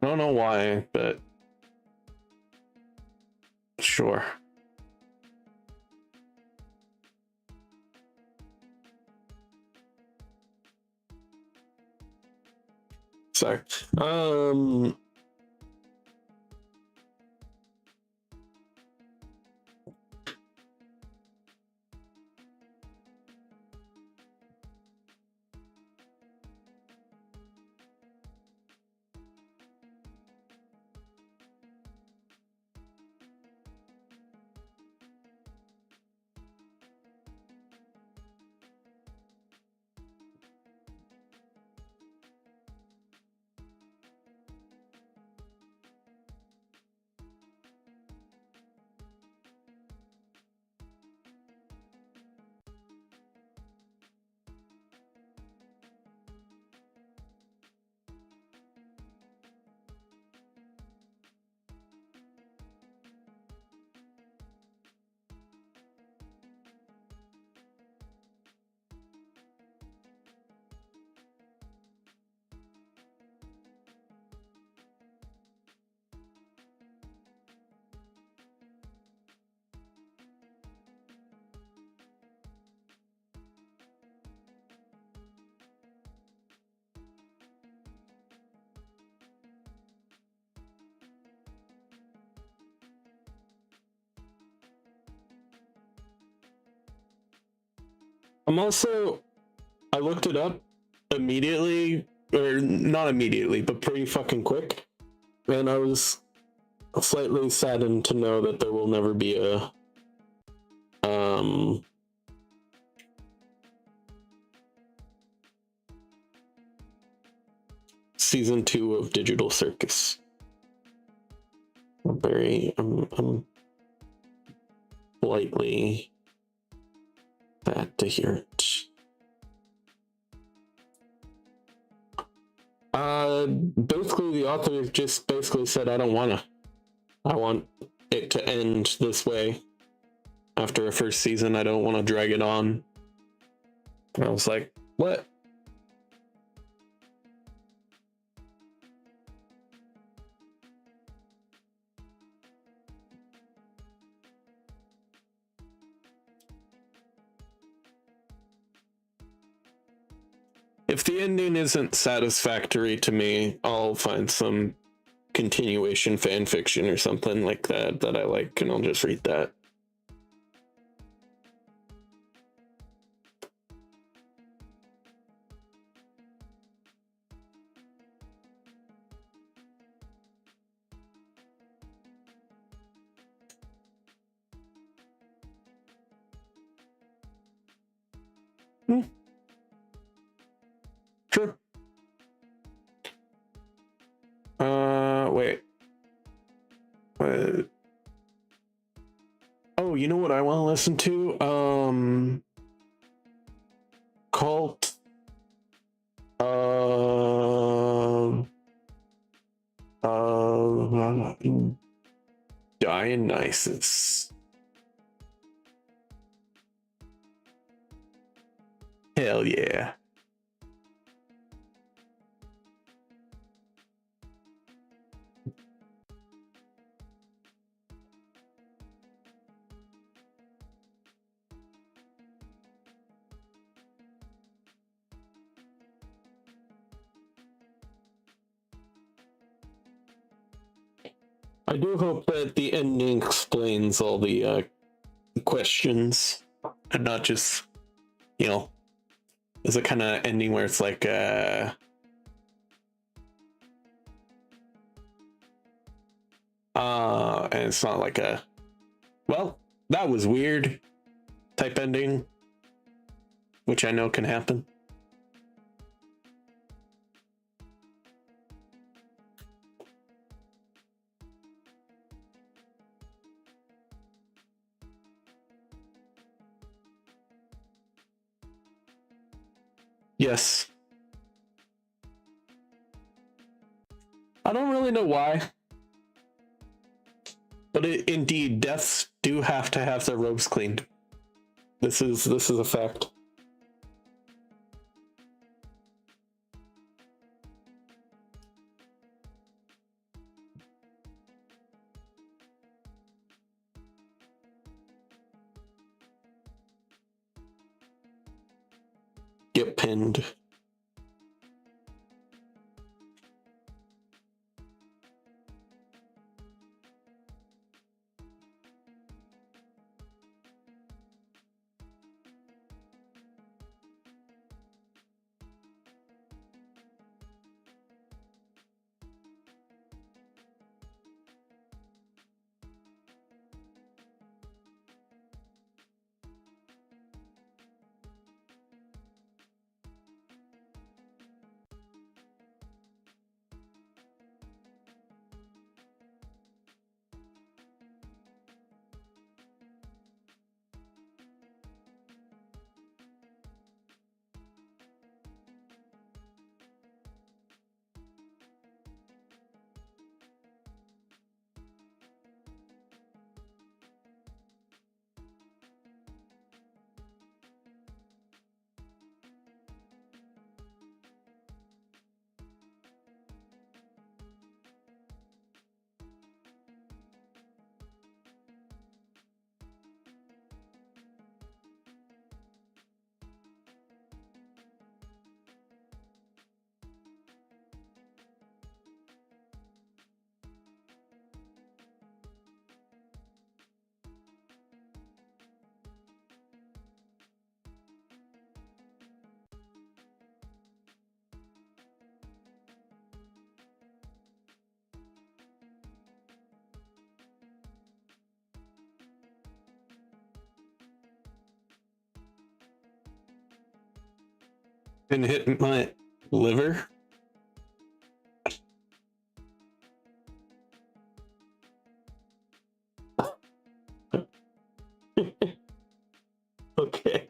I don't know why, but sure. Sorry. I looked it up immediately, or not immediately, but pretty fucking quick, and I was slightly saddened to know that there will never be a season 2 of Digital Circus. I'm slightly sad to hear it. Basically the author just basically said, I want it to end this way. After a first season, I don't want to drag it on. And I was like, what? If the ending isn't satisfactory to me, I'll find some continuation fan fiction or something like that that I like, and I'll just read that. Sure. Wait. Oh, you know what I want to listen to? Cult. Dionysus. Hell yeah. I do hope that the ending explains all the questions and not just, you know, is a kind of ending where it's like, and it's not like a, well, that was weird type ending, which I know can happen. Yes. I don't really know why. But indeed, deaths do have to have their robes cleaned. This is a fact. Get pinned. And hit my liver. Okay.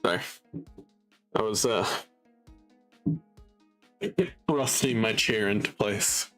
Sorry. I was thrusting my chair into place.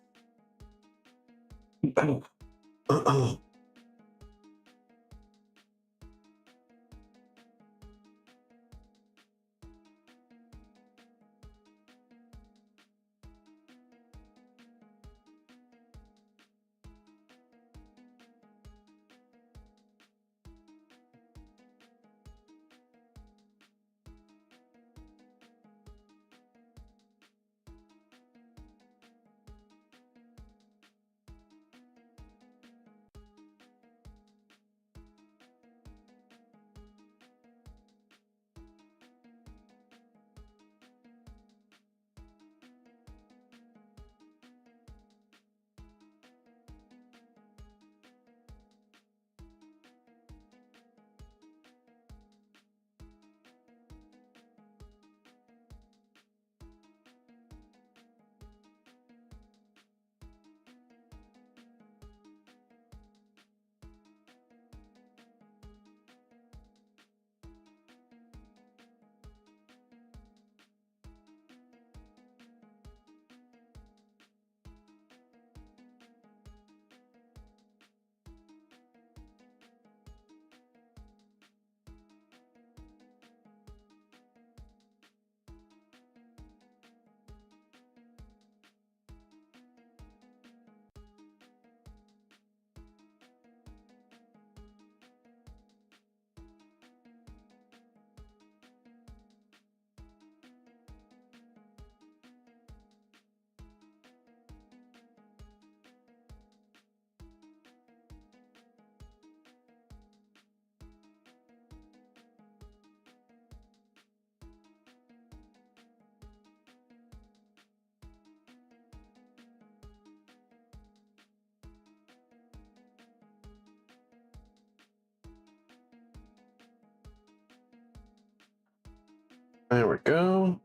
There we go.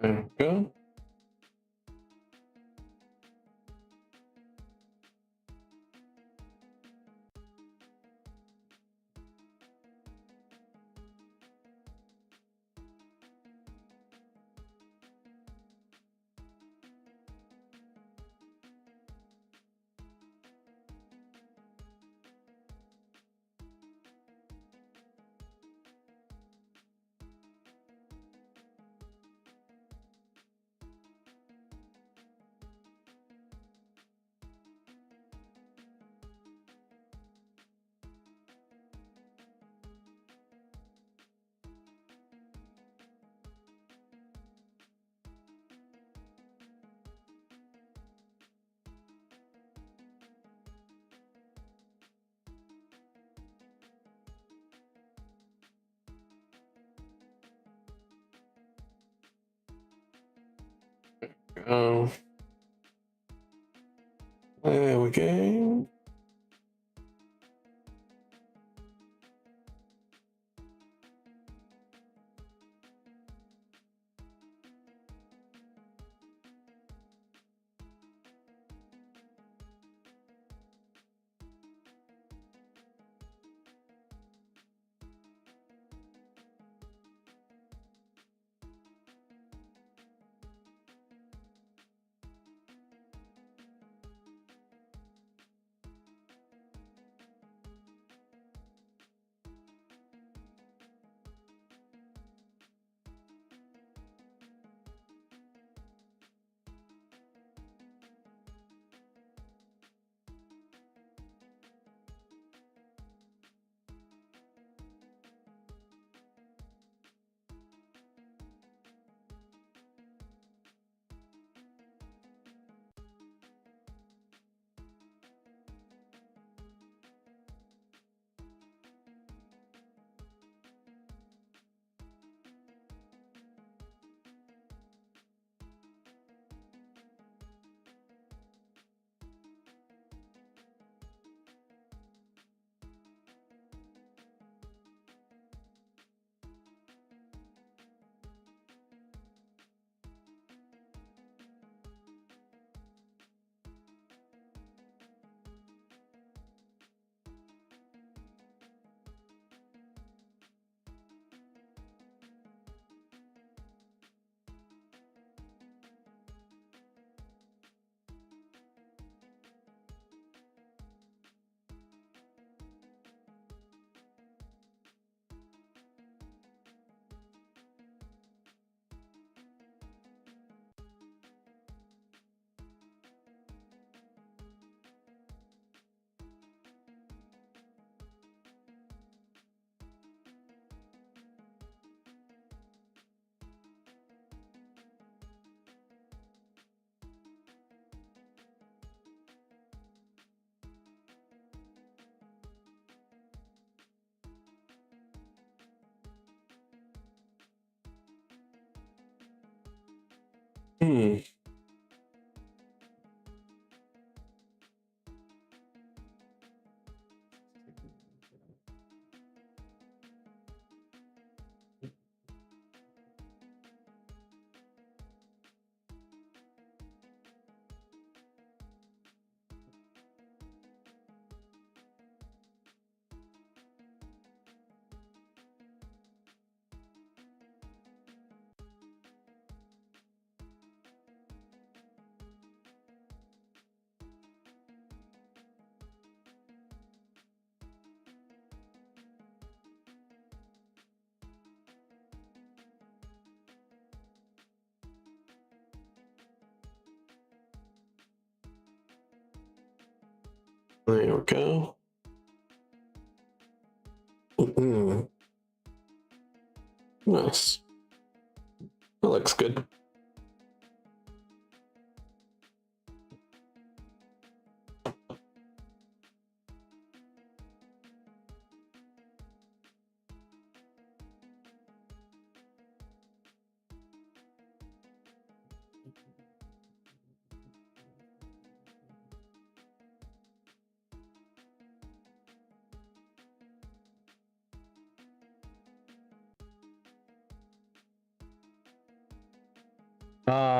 There we go. Oh, there we go. Hmm. There we go. Nice. That looks good.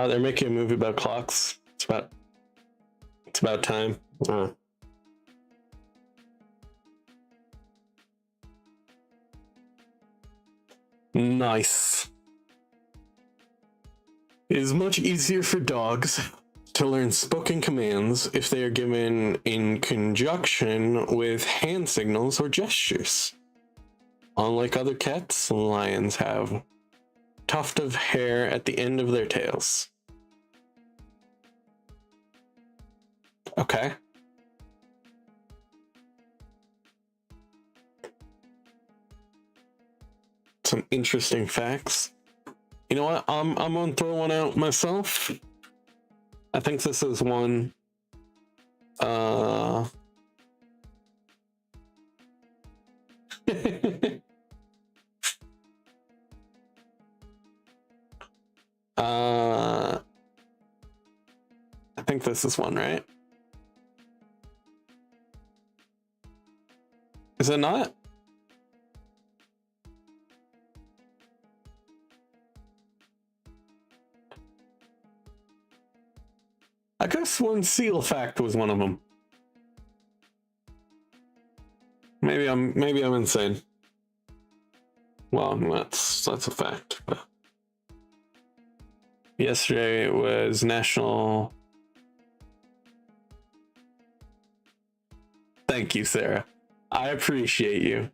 They're making a movie about clocks. It's about time. Nice. It is much easier for dogs to learn spoken commands if they are given in conjunction with hand signals or gestures. Unlike other cats, lions have tuft of hair at the end of their tails. Okay. Some interesting facts. You know what? I'm gonna throw one out myself. I think this is one. I think this is one, right? Is it not? I guess one seal fact was one of them. Maybe I'm insane. Well, that's a fact. But yesterday it was National. Thank you, Sarah. I appreciate you.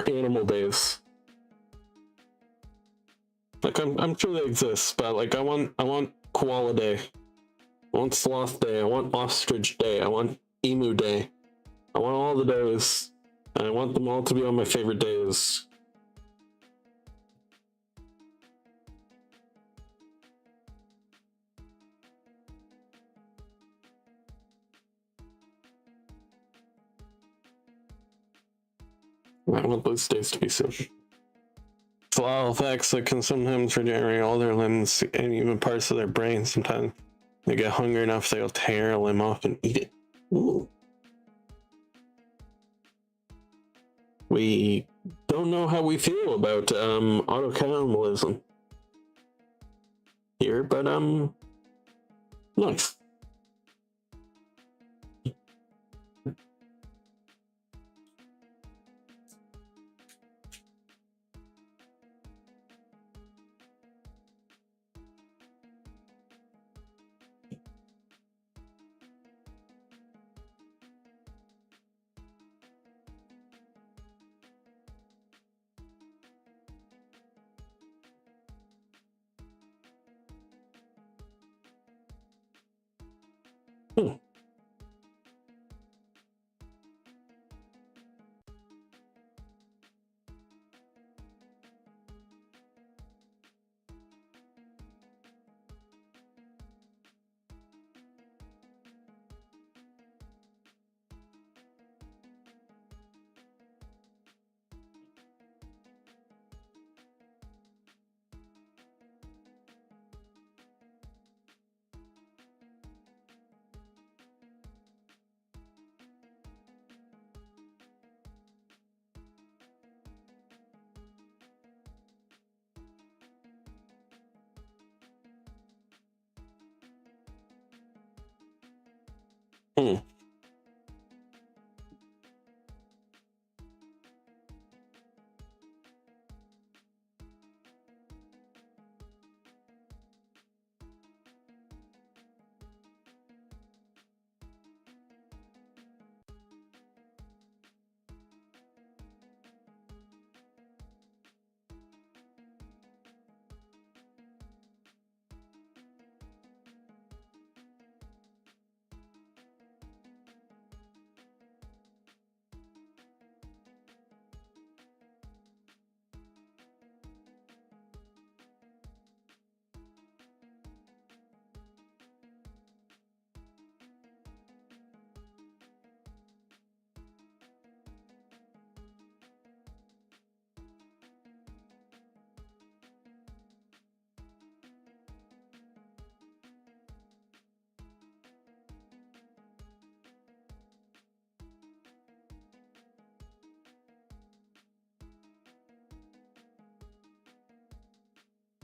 Animal days. Like I'm sure they exist, but like I want koala day. I want sloth day. I want ostrich day. I want emu day. I want all the days. And I want them all to be on my favorite days. I want those days to be soon. Sloth effects that can sometimes regenerate all their limbs and even parts of their brain. Sometimes they get hungry enough they'll tear a limb off and eat it. Ooh. We don't know how we feel about auto cannibalism here, but nice. Hmm.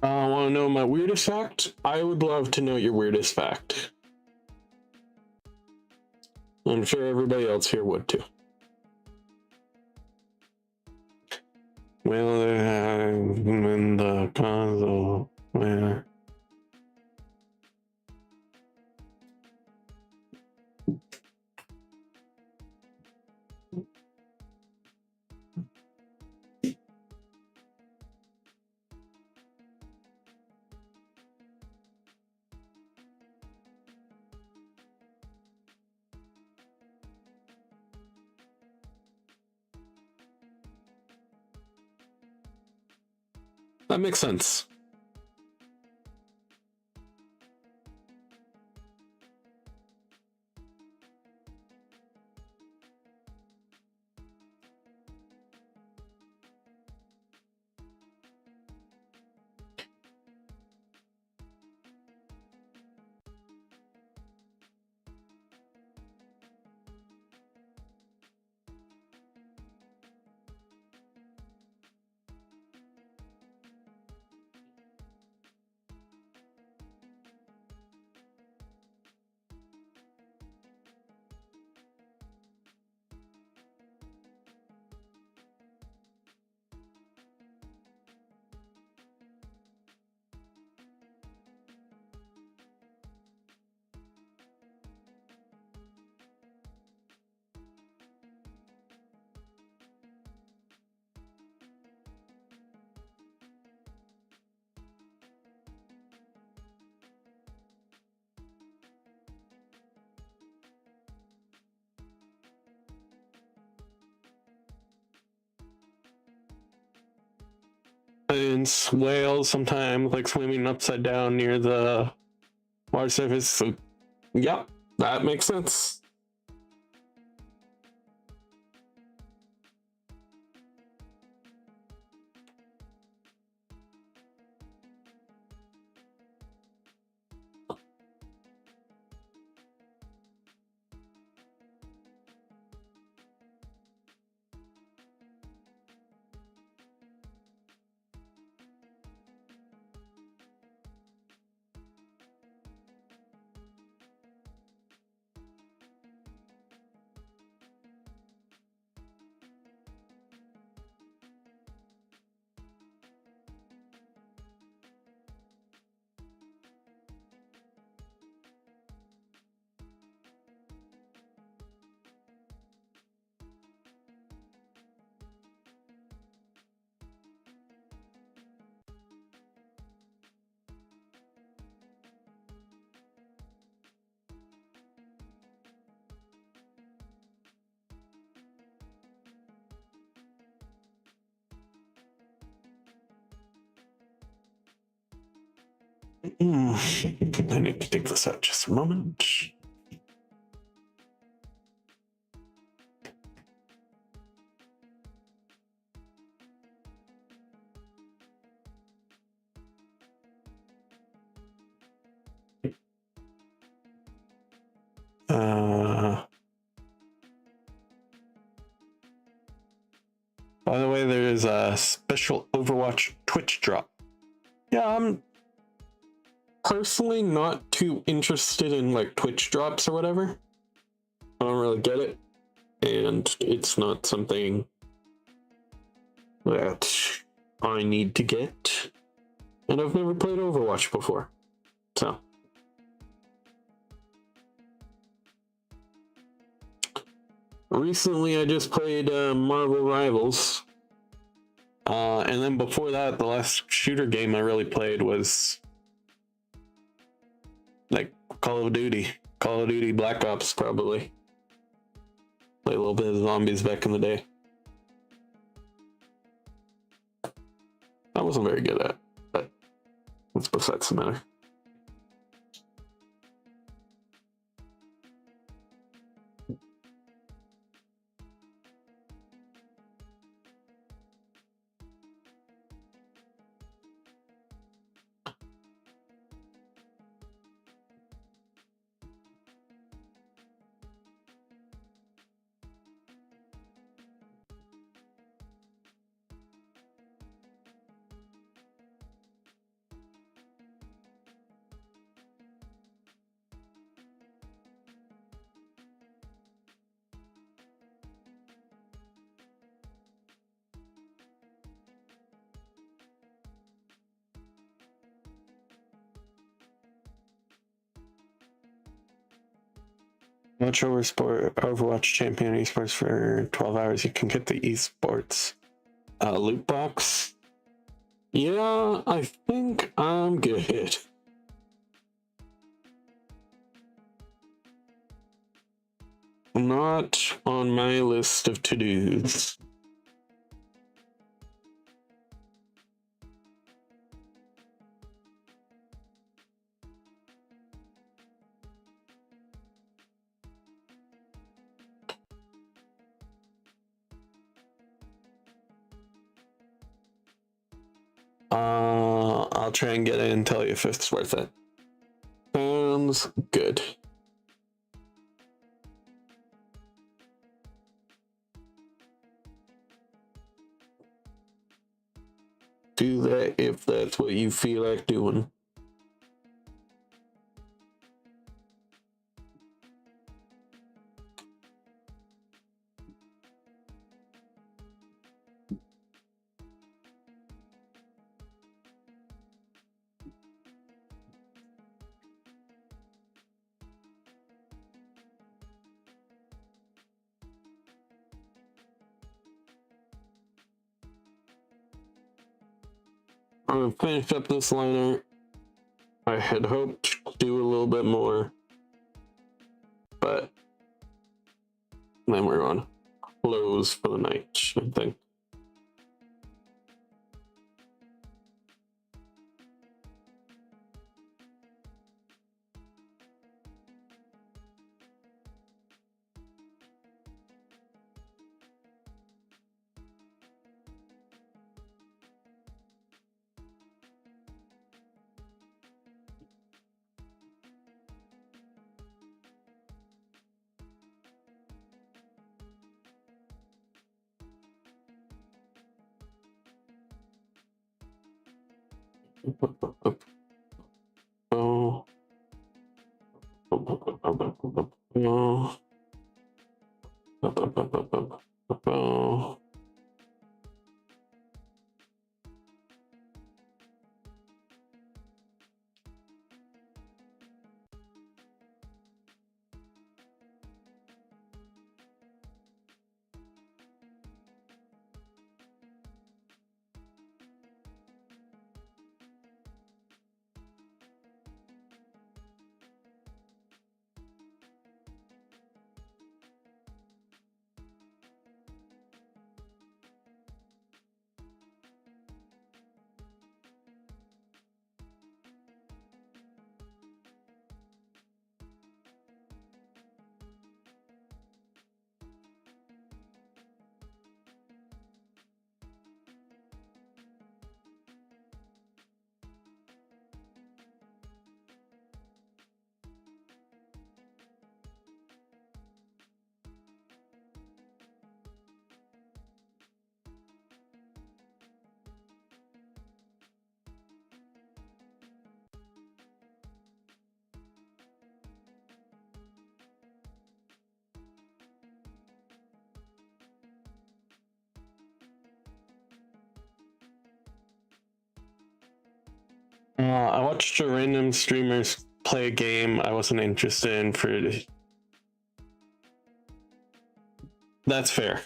Want to know my weirdest fact? I would love to know your weirdest fact. I'm sure everybody else here would too. Well, in the console, where that makes sense. And whales sometimes like swimming upside down near the water surface. So, yeah, that makes sense. I need to take this out just a moment. By the way, there's a special Overwatch Twitch drop. Yeah, I'm personally not too interested in like Twitch drops or whatever. get it, and it's not something that I need to get. And I've never played Overwatch before, so. Recently, I just played Marvel Rivals. And then before that, the last shooter game I really played was like Call of Duty Black Ops, probably. Played a little bit of zombies back in the day. I wasn't very good at it, but that's besides the matter. Watch Overwatch Champion Esports for 12 hours. You can get the esports loot box. Yeah, I think I'm good. Not on my list of to-dos. I'll try and get it and tell you if it's worth it. Sounds good. Do that if that's what you feel like doing. I'm gonna finish up this liner. I had hoped to do a little bit more, but then we're on close for the night, I think. Oh. Oh. I watched a random streamers play a game I wasn't interested in for. That's fair.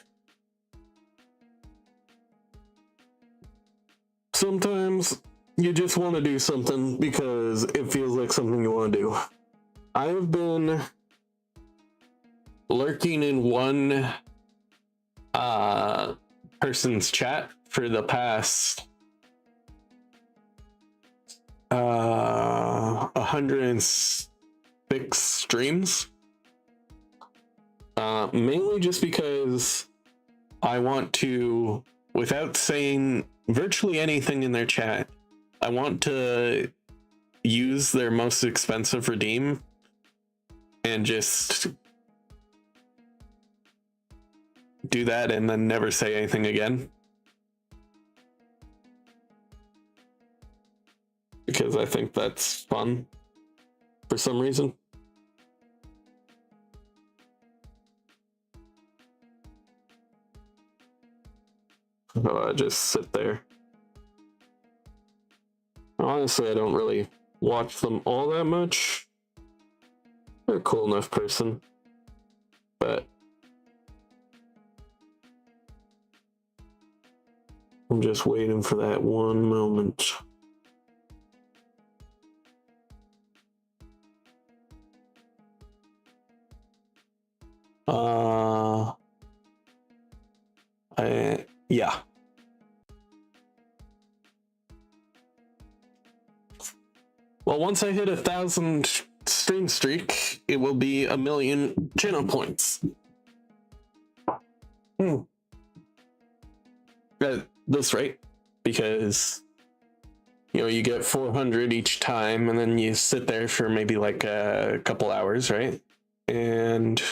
Sometimes you just want to do something because it feels like something you want to do. I have been lurking in one person's chat for the past 106 streams. Mainly just because I want to, without saying virtually anything in their chat, I want to use their most expensive redeem and just do that and then never say anything again. Because I think that's fun for some reason. I just sit there. Honestly, I don't really watch them all that much. They're a cool enough person. But I'm just waiting for that one moment. Yeah. Well, once I hit 1,000 stream streak, it will be 1,000,000 channel points. That's right, because you get 400 each time, and then you sit there for maybe like a couple hours, right? And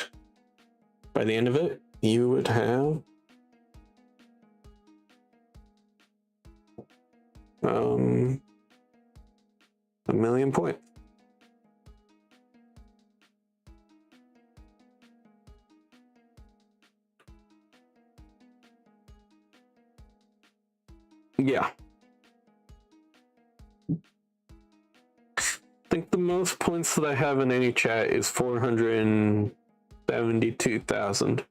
by the end of it, you would have 1,000,000 points. Yeah. I think the most points that I have in any chat is 472,000.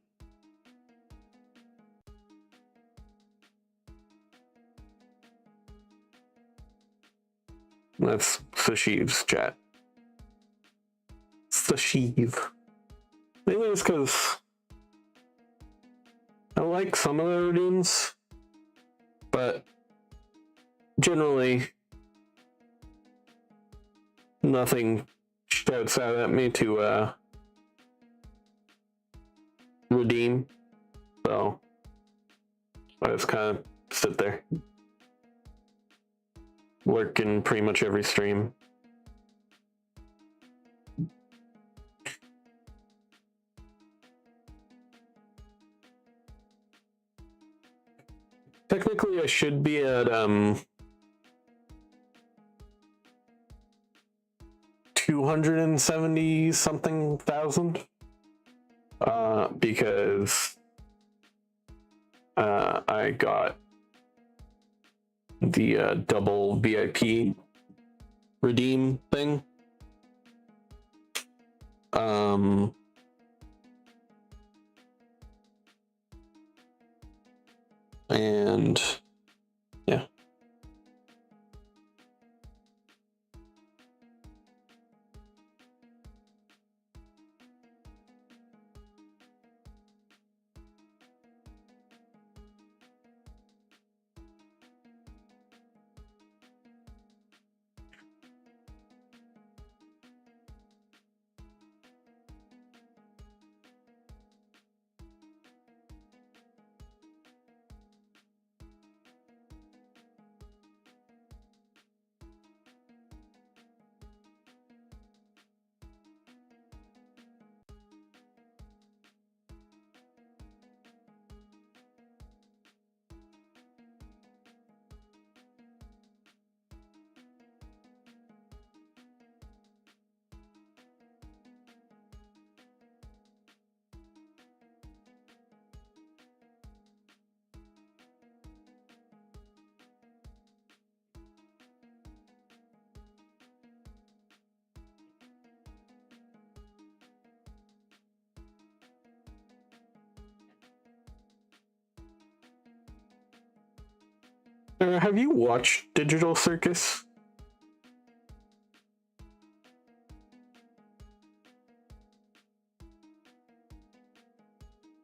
That's Sashiv's chat. Sashiv. Maybe it's because I like some of the redeems, but generally nothing shouts out at me to redeem, so I just kind of sit there, working pretty much every stream. Technically, I should be at 270 something thousand, because I got the double VIP redeem thing. And yeah. Have you watched Digital Circus?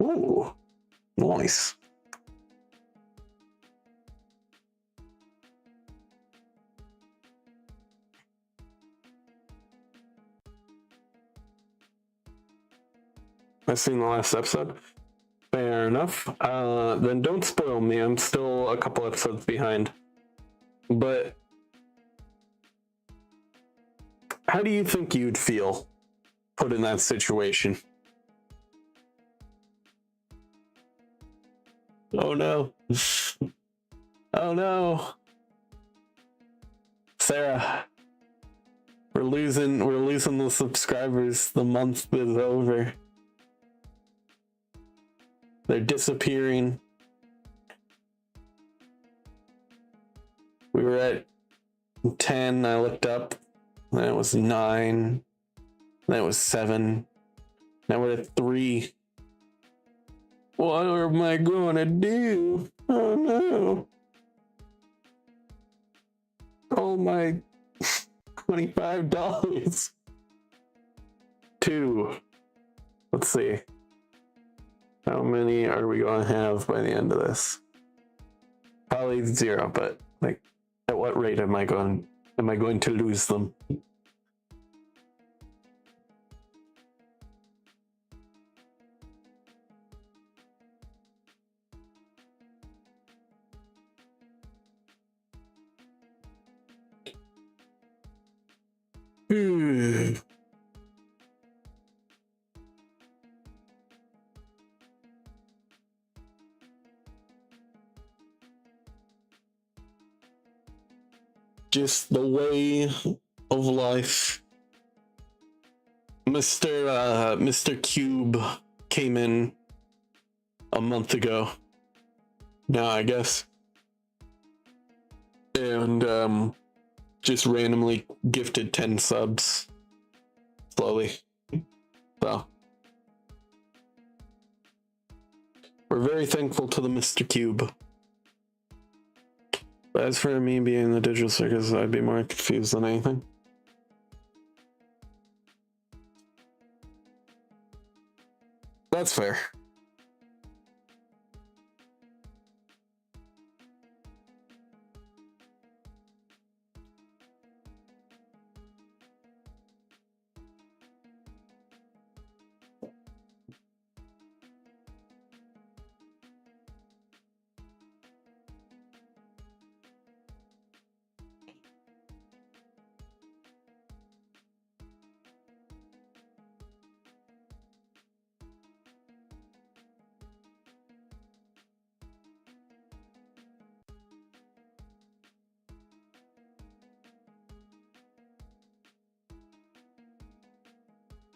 Ooh, nice. I've seen the last episode. Fair enough. Then don't spoil me. I'm still a couple episodes behind. But how do you think you'd feel put in that situation? Oh no. Oh no. Sarah. We're losing the subscribers. The month is over. They're disappearing. We were at 10, I looked up. Then it was 9. Then it was 7. Now we're at 3. What am I gonna do? Oh no. Oh my $25. 2. Let's see. How many are we gonna have by the end of this? Probably 0, but like at what rate am I going to lose them? Just the way of life. Mr. Cube came in a month ago. Now, I guess. And just randomly gifted 10 subs. Slowly. So we're very thankful to the Mr. Cube. But as for me being in the Digital Circus, I'd be more confused than anything. That's fair.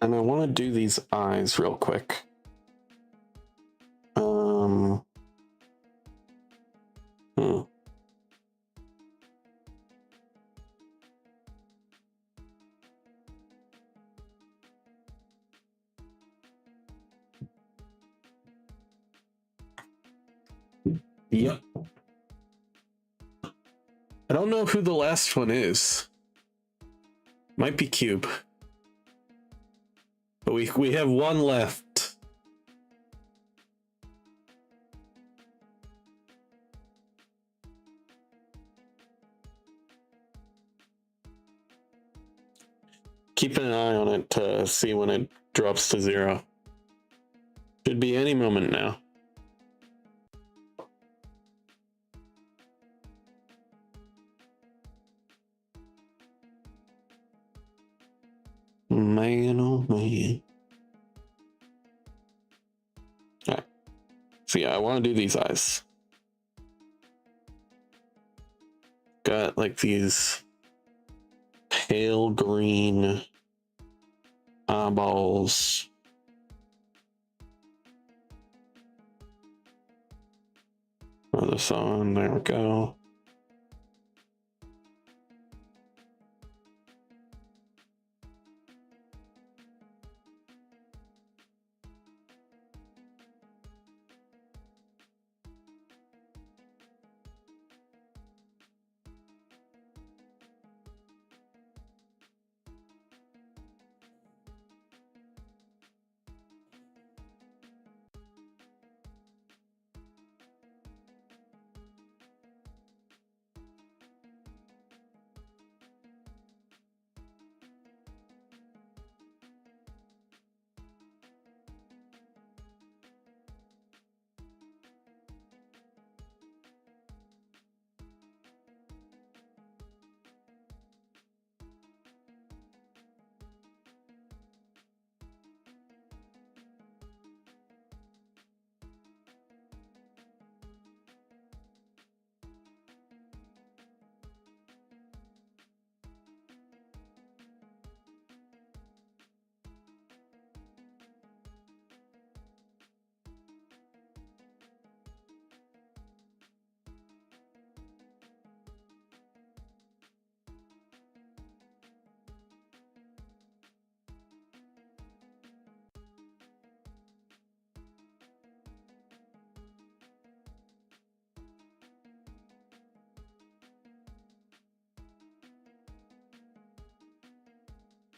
And I want to do these eyes real quick. Yep. I don't know who the last one is. Might be Cube. But we have one left. Keeping an eye on it to see when it drops to 0. Should be any moment now. Man, oh man. Alright. So yeah, I want to do these eyes. Got like these pale green eyeballs. Throw this on, there we go.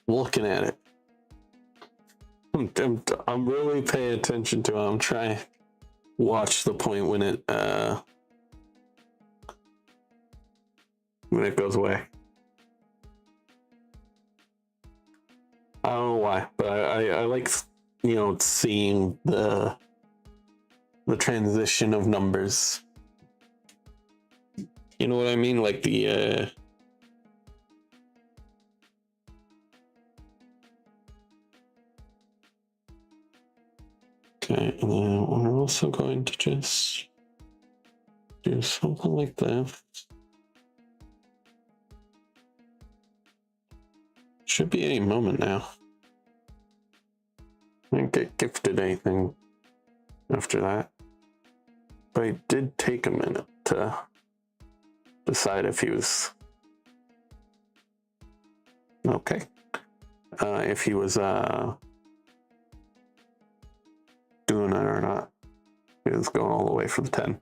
looking at it. I'm really paying attention to it. I'm trying to watch the point when it goes away. I don't know why, but I like, you know, seeing the transition of numbers. You know what I mean? Like the okay, and then we're also going to just do something like that. Should be any moment now. I didn't get gifted anything after that. But it did take a minute to decide if he was okay. If he was doing it or not. He was going all the way for the 10.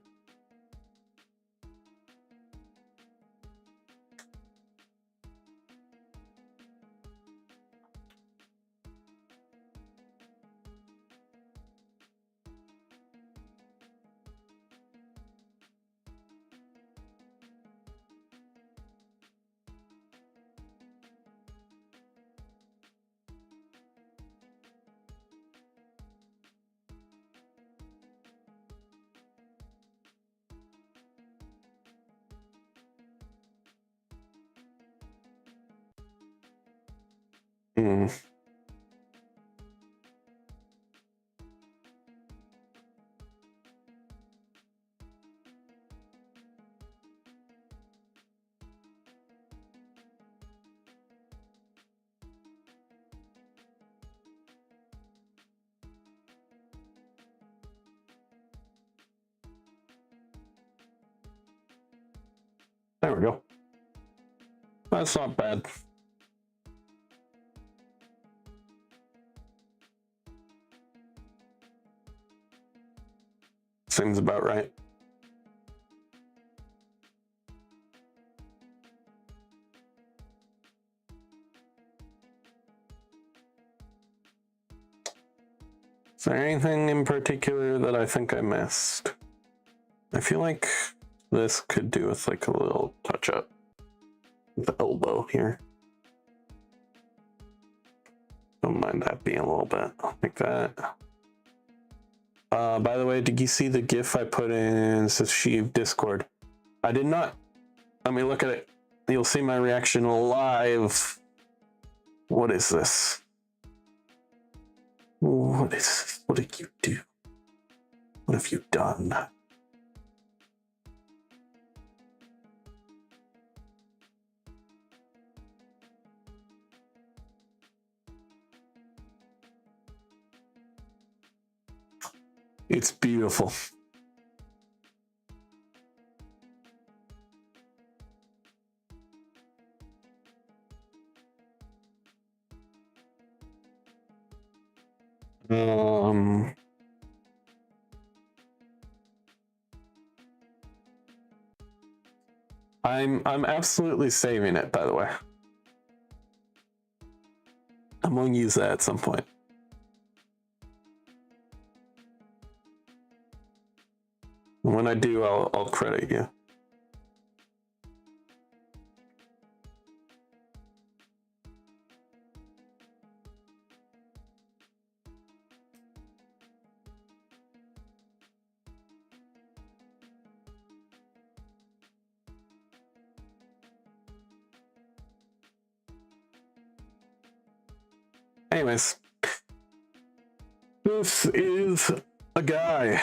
Hmm. There we go. That's not bad. Seems about right. Is there anything in particular that I think I missed? I feel like this could do with like a little touch up. The elbow here. Don't mind that being a little bit like that. By the way, did you see the GIF I put in Sashiv Discord? I did not. Let me look at it. You'll see my reaction live. What is this? What is this? What did you do? What have you done? It's beautiful. I'm absolutely saving it, by the way. I'm gonna use that at some point. When I do, I'll credit you. Anyways, this is a guy.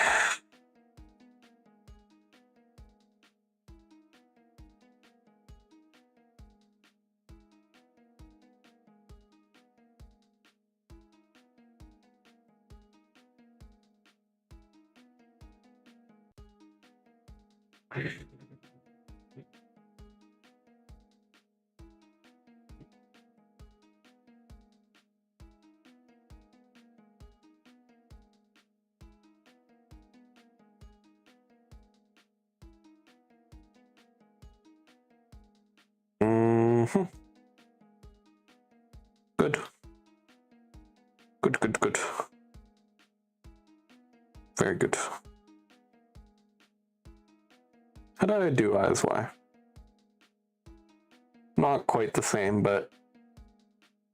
Good. Very good. How did I do Eyes Wide? Not quite the same, but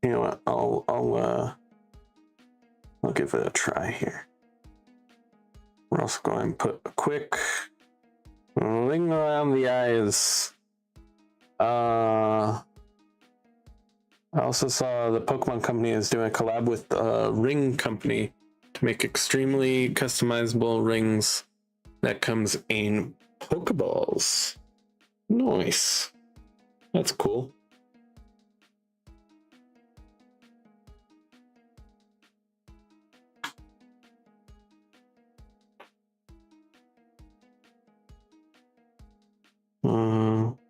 you know what? I'll give it a try here. We're also going to put a quick ring around the eyes. I also saw the Pokemon Company is doing a collab with the Ring Company to make extremely customizable rings that comes in Pokeballs. Nice. That's cool.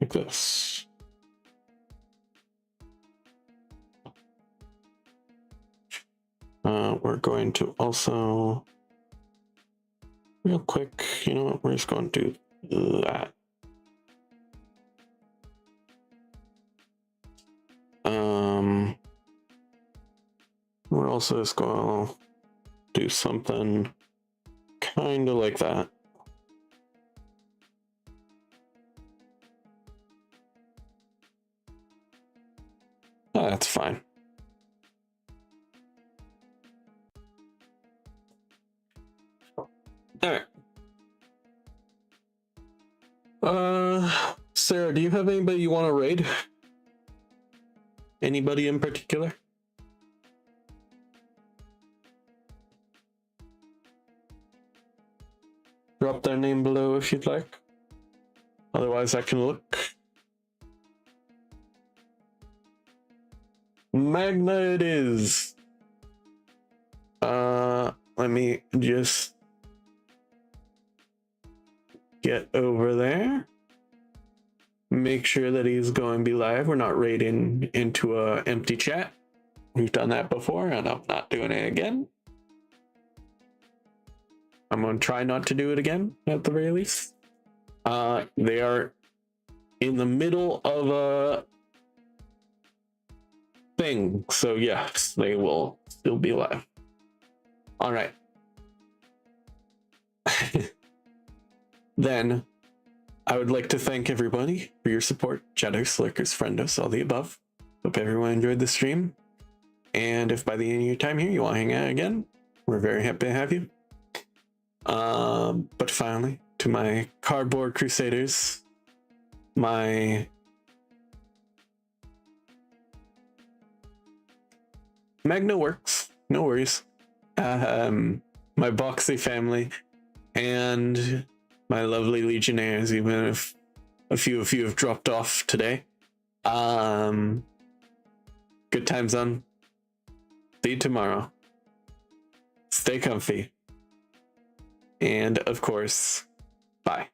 Like this. We're going to also, real quick, you know what, we're just going to do that. We're also just going to do something kind of like that. Oh, that's fine. All right. Sarah, do you have anybody you want to raid? Anybody in particular? Drop their name below if you'd like. Otherwise, I can look. Magna it is. Let me just get over there. Make sure that he's going to be live. We're not raiding into a empty chat. We've done that before, and I'm not doing it again. I'm going to try not to do it again, at the very least. They are in the middle of a thing, so yes, they will still be live. All right. Then I would like to thank everybody for your support. Chatters, lurkers, friendos, all the above. Hope everyone enjoyed the stream. And if by the end of your time here you want to hang out again, we're very happy to have you. But finally, to my cardboard crusaders, my Magna works, no worries. My Boxy family, and my lovely Legionnaires, even if a few of you have dropped off today. Good times on. See you tomorrow. Stay comfy. And of course, bye.